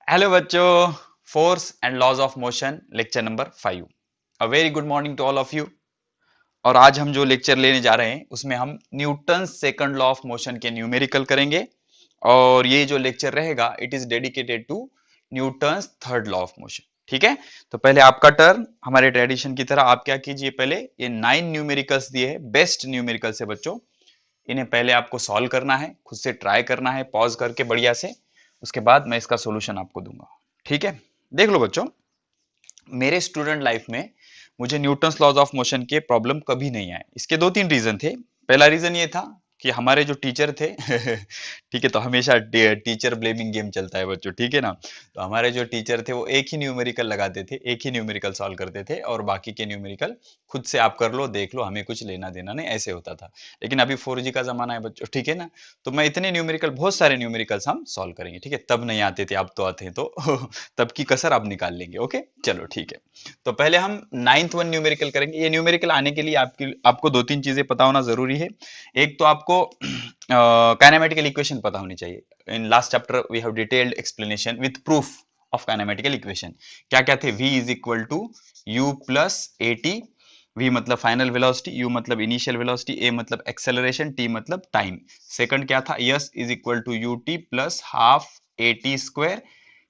Hello बच्चों, force and laws of motion lecture number 5। A very good morning to all of you. और आज हम जो lecture लेने जा रहे हैं उसमें हम Newton second law of motion के न्यूमेरिकल करेंगे। और ये जो लेक्चर रहेगा it is dedicated to Newton third law of motion. ठीक है, तो पहले आपका टर्न। हमारे ट्रेडिशन की तरह आप क्या कीजिए, पहले ये 9 न्यूमेरिकल्स दिए हैं, बेस्ट न्यूमेरिकल्स है बच्चों। इन्हें पहले आपको सॉल्व करना है, खुद से ट्राई करना है पॉज करके बढ़िया से। उसके बाद मैं इसका सॉल्यूशन आपको दूंगा। ठीक है, देख लो बच्चों, मेरे स्टूडेंट लाइफ में मुझे न्यूटन्स लॉज ऑफ मोशन के प्रॉब्लम कभी नहीं आए। इसके दो तीन रीजन थे। पहला रीजन ये था कि हमारे जो टीचर थे ठीक है, तो हमेशा टीचर ब्लेमिंग गेम चलता है बच्चों, ठीक है ना। तो हमारे जो टीचर थे वो एक ही न्यूमेरिकल लगाते थे, एक ही न्यूमेरिकल सॉल्व करते थे, और बाकी के न्यूमेरिकल खुद से आप कर लो, देख लो, हमें कुछ लेना देना नहीं, ऐसे होता था। लेकिन अभी 4G का जमाना है बच्चों, ठीक है ना। तो मैं इतने न्यूमेरिकल, बहुत सारे न्यूमेरिकल्स हम सॉल्व करेंगे, ठीक है। तब नहीं आते थे, अब तो आते हैं, तो तब की कसर आप निकाल लेंगे। ओके, चलो ठीक है। तो पहले हम नाइन्थ वन न्यूमेरिकल करेंगे। ये न्यूमेरिकल आने के लिए आपको दो तीन चीजें पता होना जरूरी है। एक तो आपको काइनेमेटिकल इक्वेशन पता होनी चाहिए। In last chapter we have detailed explanation with proof of kinematical equation. क्या क्या थे? v is equal to u plus a t. v मतलब फाइनल वेलोसिटी, u मतलब इनिशियल वेलोसिटी, a मतलब एक्सेलरेशन, t मतलब टाइम। सेकंड क्या था? s is equal to u t plus half a t square.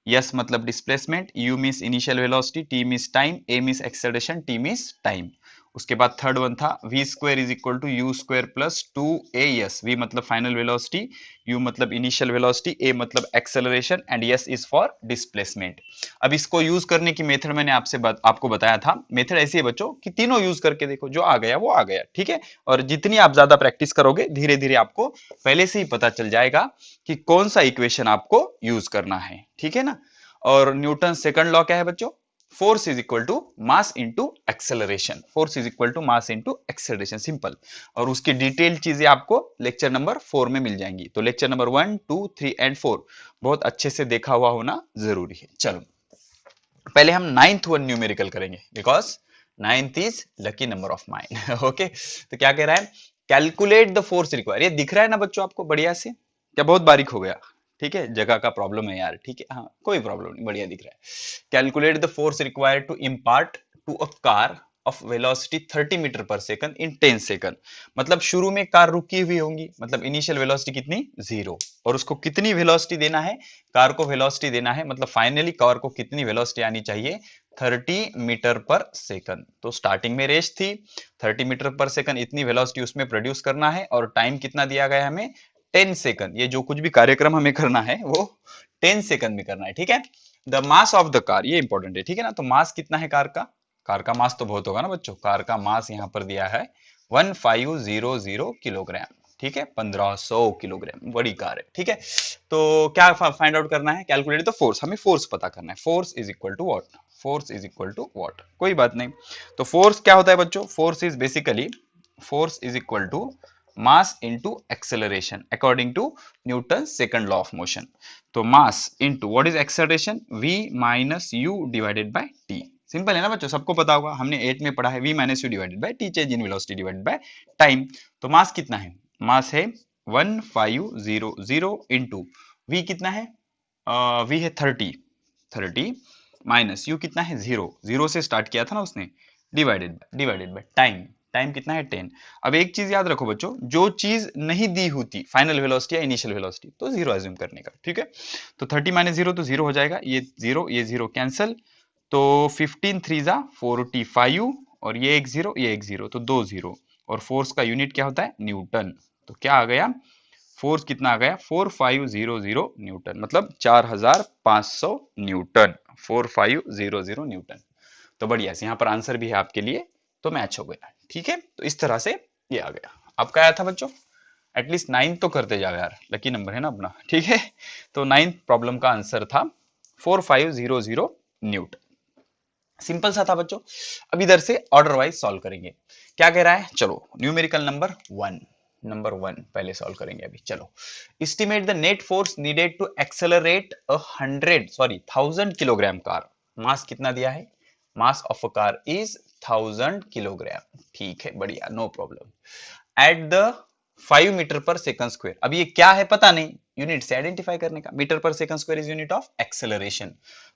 S मतलब displacement, u means initial velocity, t means time, a means acceleration, t means time. उसके बाद third one था v square is equal to u square plus two a s. V मतलब final velocity, u मतलब initial velocity, a मतलब acceleration, and s is for displacement. अब इसको use करने की मेथड मैंने आपको बताया था। मेथड ऐसी है बच्चों कि तीनों यूज करके देखो, जो आ गया वो आ गया, ठीक है। और जितनी आप ज्यादा प्रैक्टिस करोगे धीरे धीरे आपको पहले से ही पता चल जाएगा कि कौन सा इक्वेशन आपको यूज करना है, ठीक है ना। और न्यूटन सेकंड लॉ क्या है बच्चों? Force is equal to mass into acceleration. Force is equal to mass into acceleration, simple. और उसकी डिटेल्ड चीजें आपको लेक्चर नंबर 4 में मिल जाएंगी। तो लेक्चर नंबर 1, 2, 3 एंड 4 बहुत अच्छे से देखा हुआ होना जरूरी है। चलो पहले हम नाइन्थ वन न्यूमेरिकल करेंगे, because ninth is lucky number of mind. Okay, तो क्या कह रहा है? Calculate the force require. ये दिख रहा है ना बच्चों आपको बढ़िया से? क्या बहुत बारीक हो गया? ठीक है, जगह का प्रॉब्लम है यार, ठीक है, हाँ कोई प्रॉब्लम नहीं, बढ़िया दिख रहा है। Calculate the force required to impart to a car of velocity 30 metre per second in 10 second. मतलब शुरू में कार रुकी हुई होंगी, मतलब इनिशियल वेलोसिटी कितनी? 0। और उसको कितनी वेलोसिटी देना है? कार को वेलोसिटी देना है, मतलब फाइनली कार को कितनी वेलोसिटी आनी चाहिए? 30 मीटर पर सेकंड। तो स्टार्टिंग में रेस थी 30 मीटर पर सेकंड, इतनी वेलोसिटी उसमें प्रोड्यूस करना है, और टाइम कितना दिया गया है हमें? 10 सेकंड। ये जो कुछ भी कार्यक्रम हमें करना है वो 10 सेकंड में करना है, ठीक है। The mass of the car, ये इंपॉर्टेंट है, ठीक है ना। तो मास कितना है कार का? कार का मास तो बहुत होगा ना बच्चों। कार का मास यहाँ पर दिया है 1500 किलोग्राम, ठीक है, 1500 किलोग्राम, बड़ी कार है, ठीक है। तो क्या फाइंड आउट करना है? कैलकुलेट द फोर्स, हमें फोर्स पता करना है। Force is equal to what? Force is equal to what? कोई बात नहीं। तो फोर्स क्या होता है बच्चों? Force is basically, force is equal to mass into acceleration according to Newton second law of motion. तो mass into what is acceleration? v minus u divided by t. Simple है ना बच्चों, सबको पता होगा, हमने 8 में पढ़ा है, v minus u divided by T, change in velocity divided by time. तो मास कितना है? मास है 1500 इंटू v कितना है? v है 30, 30 माइनस यू कितना है? 0, 0 से स्टार्ट किया था ना उसने, डिवाइडेड बाय टाइम। टाइम कितना है? 10। अब एक चीज याद रखो बच्चों, जो चीज नहीं दी होती फाइनल वेलोसिटी या इनिशियल वेलोसिटी, तो 0 एज्यूम करने का, ठीक है। तो 30 माइनस 0 तो 0 हो जाएगा, ये 0 कैंसिल। तो 15 3 जा 45, और ये एक 0, ये एक 0, तो दो 0। और फोर्स का यूनिट क्या होता है? न्यूटन। तो क्या आ गया? फोर्स कितना आ गया? 4500 न्यूटन, मतलब 4500 न्यूटन। 4500 न्यूटन। तो बढ़िया से यहाँ पर आंसर भी है आपके लिए, तो मैच हो गया, ठीक है। तो इस तरह से ये आ गया। आपका आया था बच्चों? एटलीस्ट 9 तो करते जाओ यार, लकी नंबर है ना अपना, ठीक है। तो 9th प्रॉब्लम का आंसर था 4500 न्यूटन। सिंपल सा था बच्चों। अब इधर से ऑर्डर वाइज सॉल्व करेंगे। क्या कह रहा है? चलो न्यूमेरिकल नंबर 1, नंबर 1 पहले सॉल्व करेंगे अभी। चलो, estimate the net force needed to accelerate a 1000 kilogram car. Mass कितना दिया है? Mass of a car is 1000 kilogram, ठीक है, बढ़िया, no problem. At the 5 metre per second square. अब ये क्या है पता नहीं, यूनिट से आइडेंटिफाई करने का। Metre per second square is unit of acceleration,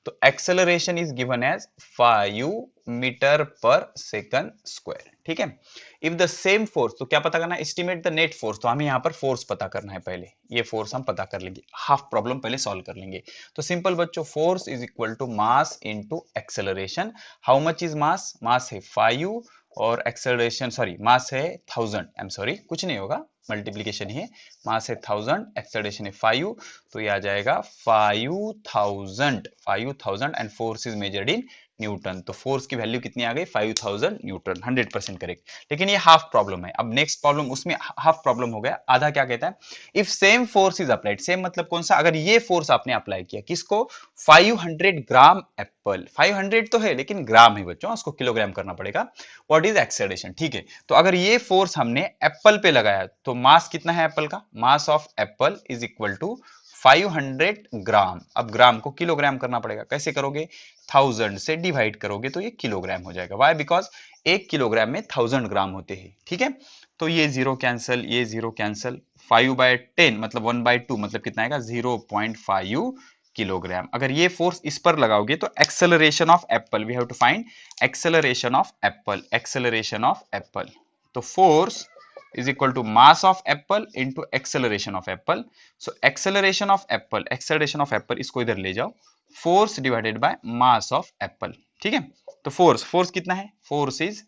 तो acceleration is given as 5 metre per second square. ठीक है, इफ द सेम फोर्स, तो क्या पता करना है, एस्टिमेट द नेट फोर्स, तो हमें यहाँ पर फोर्स पता करना है। पहले ये फोर्स हम पता कर लेंगे, हाफ प्रॉब्लम पहले सॉल्व कर लेंगे। तो सिंपल बच्चों, force is equal to mass into acceleration. How much is mass, mass है 5 और एक्सेलरेशन सॉरी मास है 1000, आई एम सॉरी कुछ नहीं होगा, मल्टीप्लीकेशन ही है। मास है 1000, एक्सेलरेशन है 5, तो ये आ जाएगा 5000 and force is measured in newton. तो फोर्स की वैल्यू कितनी आ गई, 5000 न्यूटन, 100% करेक्ट। लेकिन ये हाफ प्रॉब्लम है। अब नेक्स्ट प्रॉब्लम, उसमें हाफ प्रॉब्लम हो गया, आधा क्या कहता है, if same force is applied, same मतलब कौन सा, अगर ये फोर्स आपने अप्लाई किया किसको, 500 ग्राम एप्पल, 500 तो है लेकिन ग्राम है बच्चों, उसको किलोग्राम करना पड़ेगा। व्हाट इज एक्सेलरेशन, ठीक है, तो अगर ये फोर्स हमने एप्पल पे लगाया तो मास कितना है एप्पल का, mass of apple is equal to 500 gram. अब ग्राम को किलोग्राम करना पड़ेगा, कैसे करोगे, 1000 से डिवाइड करोगे तो ये किलोग्राम हो जाएगा। वाई, बिकॉज 1 किलोग्राम में 1000 ग्राम होते हैं। ठीक है, तो ये जीरो कैंसल, ये जीरो कैंसल, 5/10 मतलब 1/2 मतलब कितना आएगा, 0.5 किलोग्राम। अगर ये फोर्स इस पर लगाओगे तो acceleration of apple, we have to find acceleration of apple, acceleration of apple. तो force is equal to mass of apple into acceleration of apple. So acceleration of apple, acceleration of apple इसको इधर ले जाओ, force divided by mass of apple। ठीक है, तो force, force कितना है, force is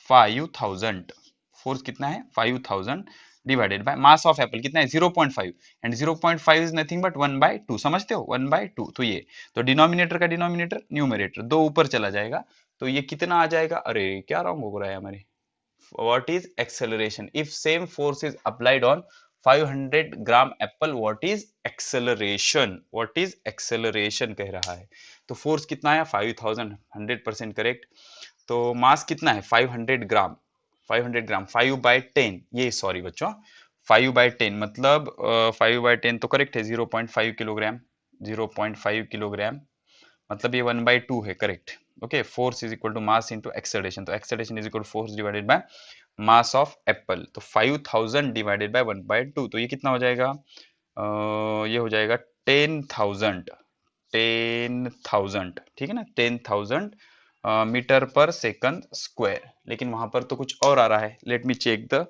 5000, force कितना है 5000 divided by mass of Apple कितना है 0.5, एंड 0.5 इज नथिंग बट 1/2, समझते हो 1/2। तो ये, तो डिनोमिनेटर का डिनोमिनेटर न्यूमरेटर दो ऊपर चला जाएगा, तो ये कितना आ जाएगा, अरे क्या रॉन्ग हो रहा है हमारे, what is acceleration, if same force is applied on 500 gram Apple, what is acceleration, what is acceleration कह रहा है। तो फोर्स कितना है 5000, 100% करेक्ट। तो मास कितना है 500 ग्राम, 500 ग्राम 5/10, ये सॉरी बच्चों 5/10 मतलब 5/10 तो करेक्ट है, 0.5 किलोग्राम, 0.5 किलोग्राम मतलब ये 1/2 है, correct. Okay, force is equal to mass into acceleration, तो acceleration is equal to force divided by mass of apple. तो 5000 डिवाइडेड बाय 1/2, तो ये कितना हो जाएगा, ये हो जाएगा 10,000, 10,000, ठीक है ना, 10,000 मीटर पर सेकंड स्क्वायर। लेकिन वहां पर तो कुछ और आ रहा है, let me check the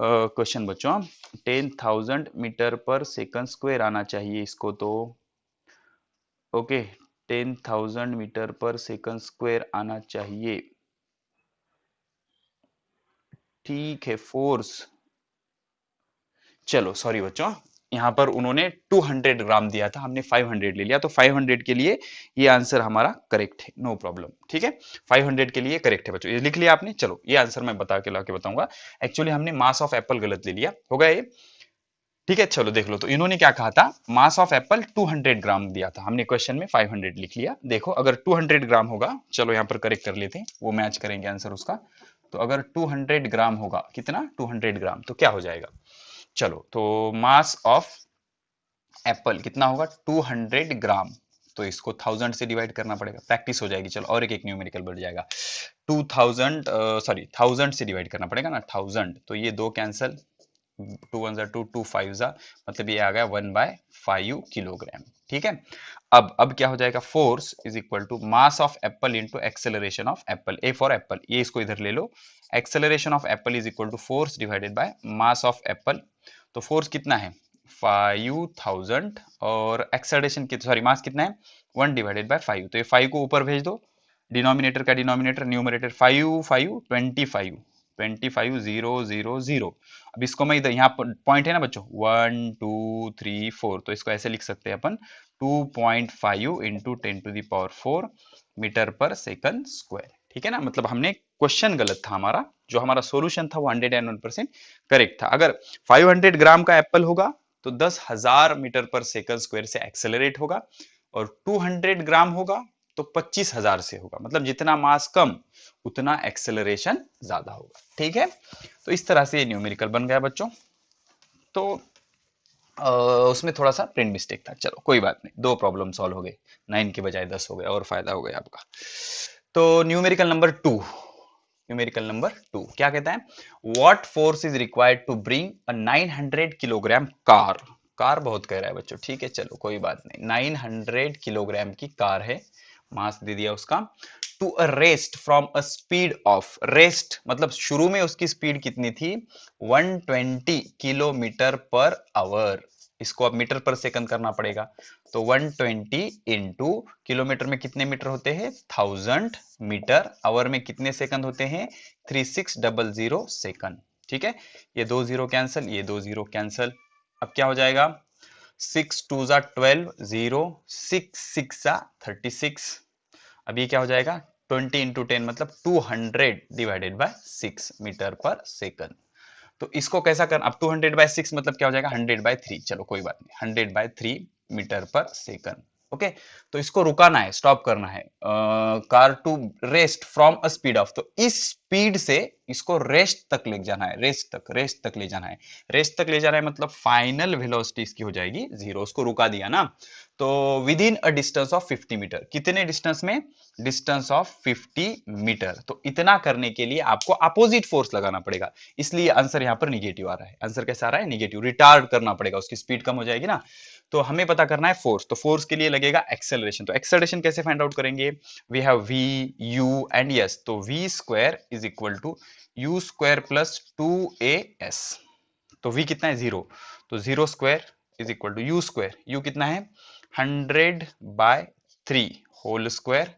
question बच्चों। 10,000 मीटर पर सेकंड स्क्वायर आना चाहिए इसको, तो okay 10,000 metre per second square आना चाहिए, ठीक है। फोर्स, चलो सॉरी बच्चों, यहाँ पर उन्होंने 200 ग्राम दिया था, हमने 500 ले लिया, तो 500 के लिए ये आंसर हमारा करेक्ट है, नो प्रॉब्लम। ठीक है, 500 के लिए करेक्ट है बच्चों, ये लिख लिया आपने। चलो ये आंसर मैं बता के लाके बताऊंगा, एक्चुअली हमने मास ऑफ एप्पल गलत ले लिया, होगा ये। ठीक है, चलो देख लो, तो इन्होंने क्या कहा था, मास ऑफ एप्पल 200 ग्राम दिया था, हमने क्वेश्चन में 500 लिख लिया। देखो अगर 200 ग्राम होगा, चलो यहाँ पर करेक्ट कर लेते हैं, वो मैच करेंगे आंसर उसका। तो अगर 200 ग्राम होगा, कितना 200 ग्राम, तो क्या हो जाएगा, चलो तो मास ऑफ एप्पल कितना होगा 200 ग्राम, तो इसको 1000 से डिवाइड करना पड़ेगा, प्रैक्टिस हो जाएगी। चलो और एक न्यूमेरिकल बढ़ जाएगा, 2000 सॉरी 1000 से डिवाइड करना पड़ेगा ना, 1000, तो ये दो कैंसल, 2 1 2 2 5 जा, मतलब ये आ गया 1/5 किलोग्राम। ठीक है, अब क्या हो जाएगा, force is equal to mass of apple into acceleration of apple, a for apple, ये इसको इधर ले लो, acceleration of apple is equal to force divided by mass of apple. तो फोर्स कितना है 5000 और एक्सेलरेशन सॉरी मास कितना है 1 डिवाइडेड बाय 5, तो ये 5 को ऊपर भेज दो, डिनोमिनेटर का डिनोमिनेटर न्यूमरेटर, 5 5 25 25 0 0 0। अब इसको मैं इधर यहाँ पॉइंट है ना बच्चों 1 2 3 4, तो इसको ऐसे लिख सकते हैं अपन 2.5 into 10⁴ metre per second square. ठीक है ना, मतलब हमने क्वेश्चन गलत था हमारा, जो हमारा सॉल्यूशन था वो 101% करेक्ट था। अगर 500 ग्राम का एप्पल होगा तो 10,000 मीटर पर सेकंड स्क्वायर से एक्सेलरेट होगा, और 200 ग्राम होगा तो 25,000 से होगा, मतलब जितना मास कम उतना एक्सेलरेशन ज्यादा होगा। ठीक है, तो इस तरह से ये न्यूमेरिकल बन गया बच्चों। तो उसमें थोड़ा सा प्रिंट मिस्टेक था, चलो कोई बात नहीं, दो प्रॉब्लम सॉल्व हो गए, 9 के बजाय 10 हो गया, और फायदा हो गया आपका। तो न्यूमेरिकल नंबर 2, न्यूमेरिकल नंबर 2 क्या कहता है, what force is required to bring a 900 kilogram car, car बहुत कह रहा है बच्चों, ठीक है चलो कोई बात नहीं, 900 किलोग्राम की कार है, मास दे दिया उसका, to a rest from a speed of, rest मतलब शुरू में उसकी स्पीड कितनी थी 120 किलोमीटर पर आवर, इसको अब मीटर पर सेकंड करना पड़ेगा, तो 120 इंटू किलोमीटर में कितने मीटर होते हैं 1000 मीटर, आवर में कितने सेकंड होते हैं 3600 सेकंड, ठीक है, ये 2 जीरो कैंसिल, ये 2 जीरो कैंसिल, अब क्या हो जाएगा 6 2 जा 12, 0 6 6 जा 36, अब ये क्या हो जाएगा 20 इंटू 10 मतलब 200 divided by 6 metre per second, तो इसको कैसा करना, अब 200 बाय 6 मतलब क्या हो जाएगा 100 बाय 3, चलो कोई बात नहीं 100 by 3 metre per second, okay, तो इसको रुकाना है, स्टॉप करना है, car to rest from a speed of, तो इस स्पीड से इसको रेस्ट तक ले जाना है, रेस्ट तक ले जाना है, रेस्ट तक ले जाना है मतलब फाइनल वेलोसिटी इसकी हो जाएगी 0, उसको रुका दिया ना, तो within a distance of 50 metre, कितने डिस्टेंस में, डिस्टेंस ऑफ 50 मीटर, तो इतना करने के लिए आपको अपोजिट फोर्स लगाना पड़ेगा, इसलिए आंसर यहां पर निगेटिव आ रहा है, आंसर कैसा आ रहा है निगेटिव, रिटार्ड करना पड़ेगा, उसकी स्पीड कम हो जाएगी ना, तो हमें पता करना है फोर्स, तो फोर्स के लिए लगेगा एक्सेलरेशन, तो एक्सेलरेशन कैसे फाइंड आउट करेंगे, we have v u and s, तो v square is equal to u square plus 2as, तो v कितना है 0, तो 0 square is equal to u square, u कितना है 100 by 3 whole square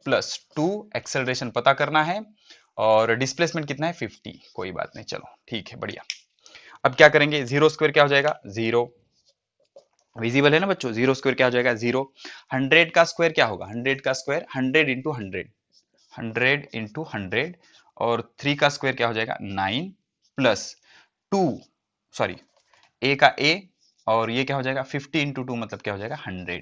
plus 2, acceleration पता करना है, और डिस्प्लेसमेंट कितना है 50, कोई बात नहीं चलो ठीक है बढ़िया, अब क्या करेंगे 0 स्क्वायर क्या हो जाएगा 0, विजिबल है ना बच्चों, 0 स्क्वायर क्या हो जाएगा 0, 100 का स्क्वायर क्या होगा 100 का स्क्वायर 100 इंटू 100, 100 इंटू 100, और 3 का स्क्वायर क्या हो जाएगा 9 प्लस 2, सॉरी a का a, और ये क्या हो जाएगा 50 इंटू 2 मतलब क्या हो जाएगा 100,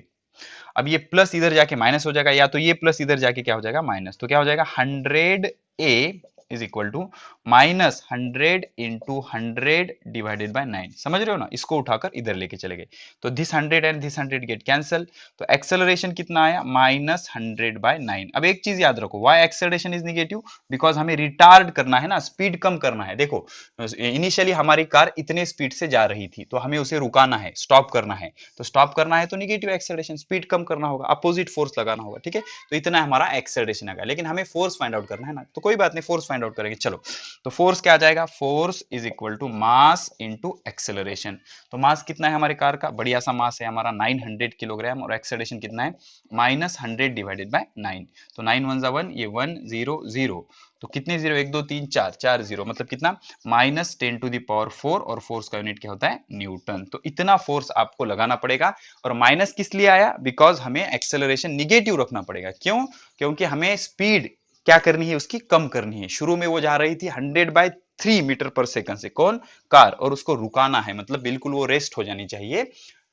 अब ये प्लस इधर जाके माइनस हो जाएगा, या तो ये प्लस इधर जाके क्या हो जाएगा माइनस, तो क्या हो जाएगा 100a is equal to minus 100 into 100 divided by 9, समझ रहे हो ना, इसको उठाकर इधर लेके चले गए, तो this 100 and this 100 get cancel, तो एक्सेलरेशन कितना आया माइनस 100 बाय 9, अब एक चीज याद रखो, why acceleration is negative, because हमें रिटार्ड करना है ना, स्पीड कम करना है, देखो इनिशियली हमारी कार इतने स्पीड से जा रही थी, तो हमें उसे रुकाना है, स्टॉप करना है, तो स्टॉप करना है तो निगेटिव एक्सेलरेशन, स्पीड कम करना होगा, अपोजिट फोर्स लगाना होगा, ठीक है, तो इतना हमारा एक्सेलरेशन आ गया, लेकिन हमें फोर्स फाइंड आउट करना है ना, तो कोई बात नहीं फोर्स फाइंड आउट करेंगे, चलो, तो फोर्स क्या आ जाएगा, force is equal to mass into acceleration, तो मास कितना है हमारे कार का, बढ़िया सा मास है हमारा 900 किलोग्राम, और एक्सेलरेशन कितना है माइनस 100 डिवाइडेड बाय 9, तो 9 1 जा 1, ये 1 0 0, तो कितने जीरो 1 2 3 4 4 जीरो मतलब कितना माइनस 10 टू द पावर 4, और फोर्स का यूनिट क्या होता है न्यूटन, तो इतना फोर्स आपको लगाना पड़ेगा, और माइनस किस लिए आया, बिकॉज हमें एक्सेलरेशन निगेटिव रखना पड़ेगा, क्यों, क्योंकि हमें स्पीड क्या करनी है उसकी कम करनी है, शुरू में वो जा रही थी 100 बाय 3 मीटर पर सेकंड से, कौन कार, और उसको रुकाना है मतलब बिल्कुल वो रेस्ट हो जानी चाहिए,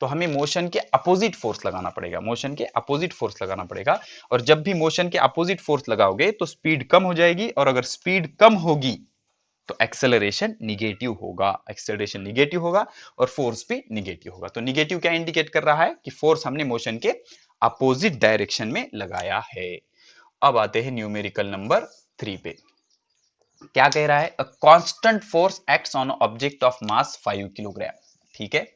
तो हमें मोशन के अपोजिट फोर्स लगाना पड़ेगा, मोशन के अपोजिट फोर्स लगाना पड़ेगा, और जब भी मोशन के अपोजिट फोर्स लगाओगे तो स्पीड कम हो जाएगी, और अगर स्पीड कम होगी तो एक्सेलरेशन निगेटिव होगा, एक्सेलरेशन निगेटिव होगा और फोर्स भी निगेटिव होगा, तो निगेटिव क्या इंडिकेट कर रहा है कि फोर्स हमने मोशन के अपोजिट डायरेक्शन में लगाया है। अब आते हैं न्यूमेरिकल नंबर 3 पे, क्या कह रहा है, a constant force acts on object of mass 5 kilogram, ठीक है,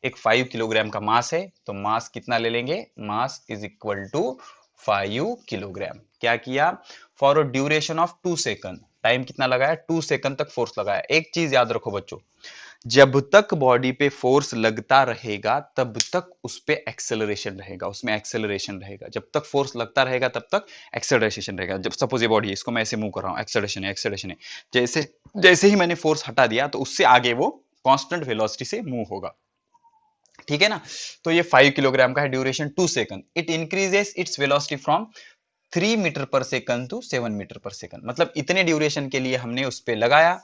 एक 5 किलोग्राम का मास है, तो मास कितना ले लेंगे, mass is equal to 5 kilogram, क्या किया, for a duration of 2 second, time कितना लगाया 2 सेकंड तक फोर्स लगाया, एक चीज याद रखो बच्चों, जब तक बॉडी पे फोर्स लगता रहेगा तब तक उस पे एक्सेलरेशन रहेगा, उसमें एक्सेलरेशन रहेगा, जब तक फोर्स लगता रहेगा तब तक एक्सेलरेशन रहेगा, जब सपोज ये बॉडी है, इसको मैं ऐसे मूव कर रहा हूं, एक्सेलरेशन है एक्सेलरेशन है, जैसे जैसे ही मैंने फोर्स हटा दिया तो उससे आगे वो कांस्टेंट वेलोसिटी से मूव होगा, ठीक है ना, तो ये 5 किलोग्राम का है, duration 2 second, it increases its velocity from 3 metre per second to 7 metre per second, मतलब इतने ड्यूरेशन के लिए हमने उस पे लगाया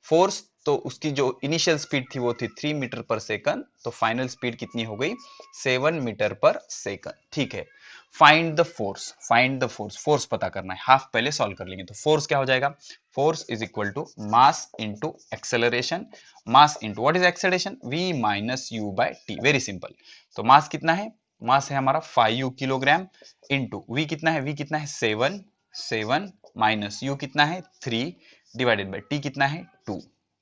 फोर्स, तो उसकी जो इनिशियल स्पीड थी वो थी 3 मीटर पर सेकंड, तो फाइनल स्पीड कितनी हो गई 7 मीटर पर सेकंड, ठीक है, find the force, find the force, force पता करना है, हाफ पहले सॉल्व कर लेंगे, तो फोर्स क्या हो जाएगा, force is equal to mass into acceleration, mass into what is acceleration v minus u by t, very simple, तो मास कितना है, मास है हमारा 5 किलोग्राम इंटू v कितना है, v कितना है 7, 7 माइनस u कितना है 3 डिवाइडेड बाई t कितना है 2।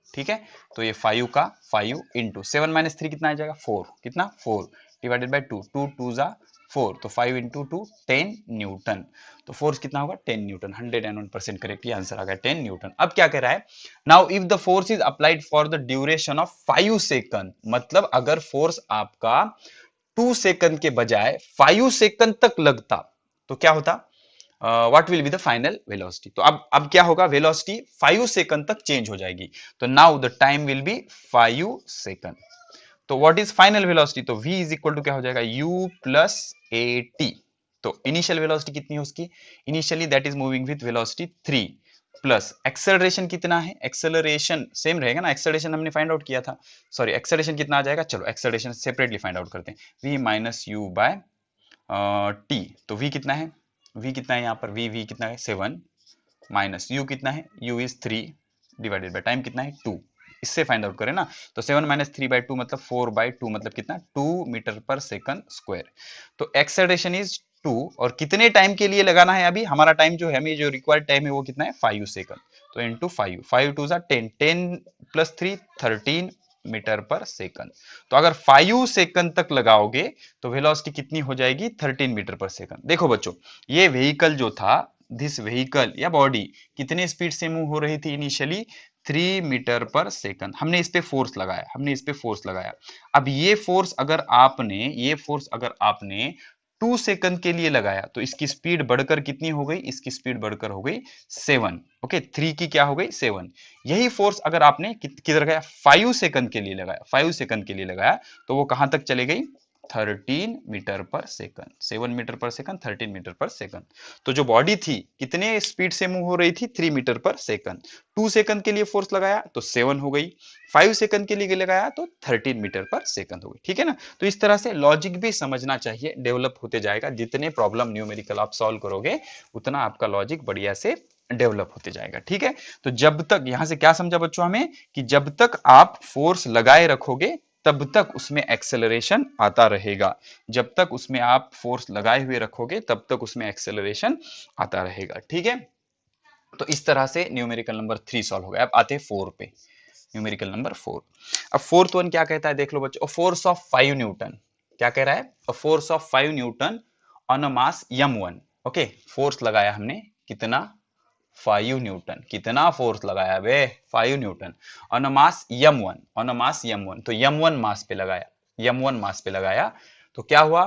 ठीक है, तो ये 5 का 5 इंटू 7 माइनस 3 कितना आ जाएगा 4, कितना 4 डिवाइडेड बाई 2, 2 2 जा 4, तो 5 इंटू 2 10 न्यूटन। तो फोर्स कितना होगा 10 न्यूटन। 101% करेक्ट, ये आंसर आ गया 10 न्यूटन। अब क्या कह रहा है, now if the force is applied for the duration of 5 second, मतलब अगर फोर्स आपका 2 सेकंड के बजाय 5 सेकंड तक लगता तो क्या होता, what will be the final velocity. तो अब क्या होगा, वेलोसिटी 5 सेकंड तक चेंज हो जाएगी। तो now the time will be 5 second. तो व्हाट इज फाइनल वेलोसिटी, तो v इज इक्वल टू क्या हो जाएगा u प्लस ए टी। तो इनिशियल वेलोसिटी कितनी है उसकी, initially that is moving with velocity 3 plus acceleration कितना है, एक्सेलरेशन सेम रहेगा ना, एक्सेलरेशन हमने फाइंड आउट किया था, सॉरी एक्सेलरेशन कितना आ जाएगा, चलो एक्सेलरेशन सेपरेटली फाइंड आउट करते हैं, v minus u by t. तो v कितना है, v कितना है यहाँ पर, v कितना है 7 माइनस u कितना है, u is 3 divided by time कितना है 2, इससे फाइंड आउट करें ना। तो 7 माइनस 3/2 मतलब 4/2 मतलब कितना 2 मीटर पर सेकंड स्क्वायर। तो एक्सेलरेशन इज 2 और कितने टाइम के लिए लगाना है, अभी हमारा टाइम जो है, हमें जो रिक्वायर्ड टाइम है वो कितना है 5 सेकंड। तो इंटू 5, 5 2 जा 10, 10 प्लस 3 13 मीटर पर सेकंड। तो अगर 5 सेकंड तक लगाओगे तो वेलोसिटी कितनी हो जाएगी 13 मीटर पर सेकंड। देखो बच्चों, ये व्हीकल जो था, दिस व्हीकल या बॉडी कितने स्पीड से मूव हो रही थी इनिशियली 3 मीटर पर सेकंड। हमने इस पे फोर्स लगाया, हमने इस पे फोर्स लगाया। अब ये फोर्स अगर आपने 2 सेकंड के लिए लगाया तो इसकी स्पीड बढ़कर कितनी हो गई, इसकी स्पीड बढ़कर हो गई 7। ओके, 3 की क्या हो गई 7। यही फोर्स अगर आपने किधर गया 5 सेकंड के लिए लगाया, 5 सेकंड के लिए लगाया तो वो कहां तक चले गई 13 metre per second. 7 metre per second, 13 metre per second. तो जो बॉडी थी कितने स्पीड से मूव हो रही थी 3 मीटर पर सेकंड। 2 सेकंड के लिए फोर्स लगाया तो 7 हो गई, 5 सेकंड के लिए लगाया तो 13 मीटर पर सेकंड हो गई। ठीक है ना, तो इस तरह से लॉजिक भी समझना चाहिए, डेवलप होते जाएगा। जितने प्रॉब्लम न्यूमेरिकल आप सॉल्व करोगे उतना आपका लॉजिक बढ़िया से डेवलप होते जाएगा। ठीक है, तो जब तक, यहां से क्या समझा बच्चों हमें, कि जब तक आप फोर्स लगाए रखोगे तब तक उसमें एक्सेलरेशन आता रहेगा। जब तक उसमें आप फोर्स लगाए हुए रखोगे तब तक उसमें एक्सेलरेशन आता रहेगा। ठीक है, तो इस तरह से न्यूमेरिकल नंबर 3 सॉल्व हो गया। अब आते हैं 4 पे, न्यूमेरिकल नंबर 4। अब फोर्थ वन क्या कहता है देख लो बच्चों, फोर्स ऑफ 5 न्यूटन। क्या कह रहा है, force of 5 Newton on a mass m1। Okay, force लगाया हमने कितना 5 न्यूटन। कितना फोर्स लगाया बे 5 Newton on a mass m1, on a mass m1। तो m1 मास पे लगाया, m1 मास पे लगाया तो क्या हुआ,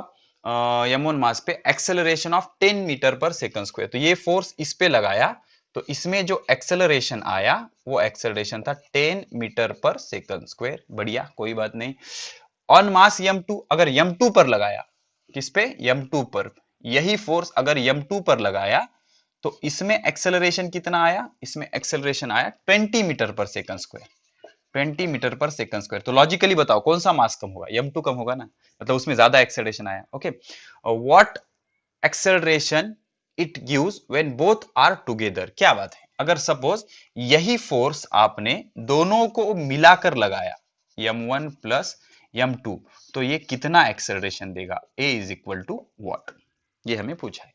m1 मास पे acceleration of 10 metre per second square. तो ये फोर्स इस पे लगाया तो इसमें जो एक्सेलरेशन आया वो एक्सेलरेशन था 10 मीटर पर सेकंड स्क्वायर। बढ़िया, कोई बात नहीं। ऑन मास m2, अगर m2 पर लगाया, किस पे m2 पर, यही फोर्स अगर m2 पर लगाया तो इसमें एक्सेलरेशन कितना आया, इसमें एक्सेलरेशन आया 20 metre per second square. 20 metre per second square. तो लॉजिकली बताओ कौन सा मास कम होगा, m2 कम होगा ना, मतलब उसमें ज्यादा एक्सेलरेशन आया। Okay, what acceleration it gives when both are together. क्या बात है, अगर सपोज यही फोर्स आपने दोनों को मिलाकर लगाया m1 प्लस m2 तो ये कितना एक्सेलरेशन देगा, a is equal to what, ये हमें पूछा है।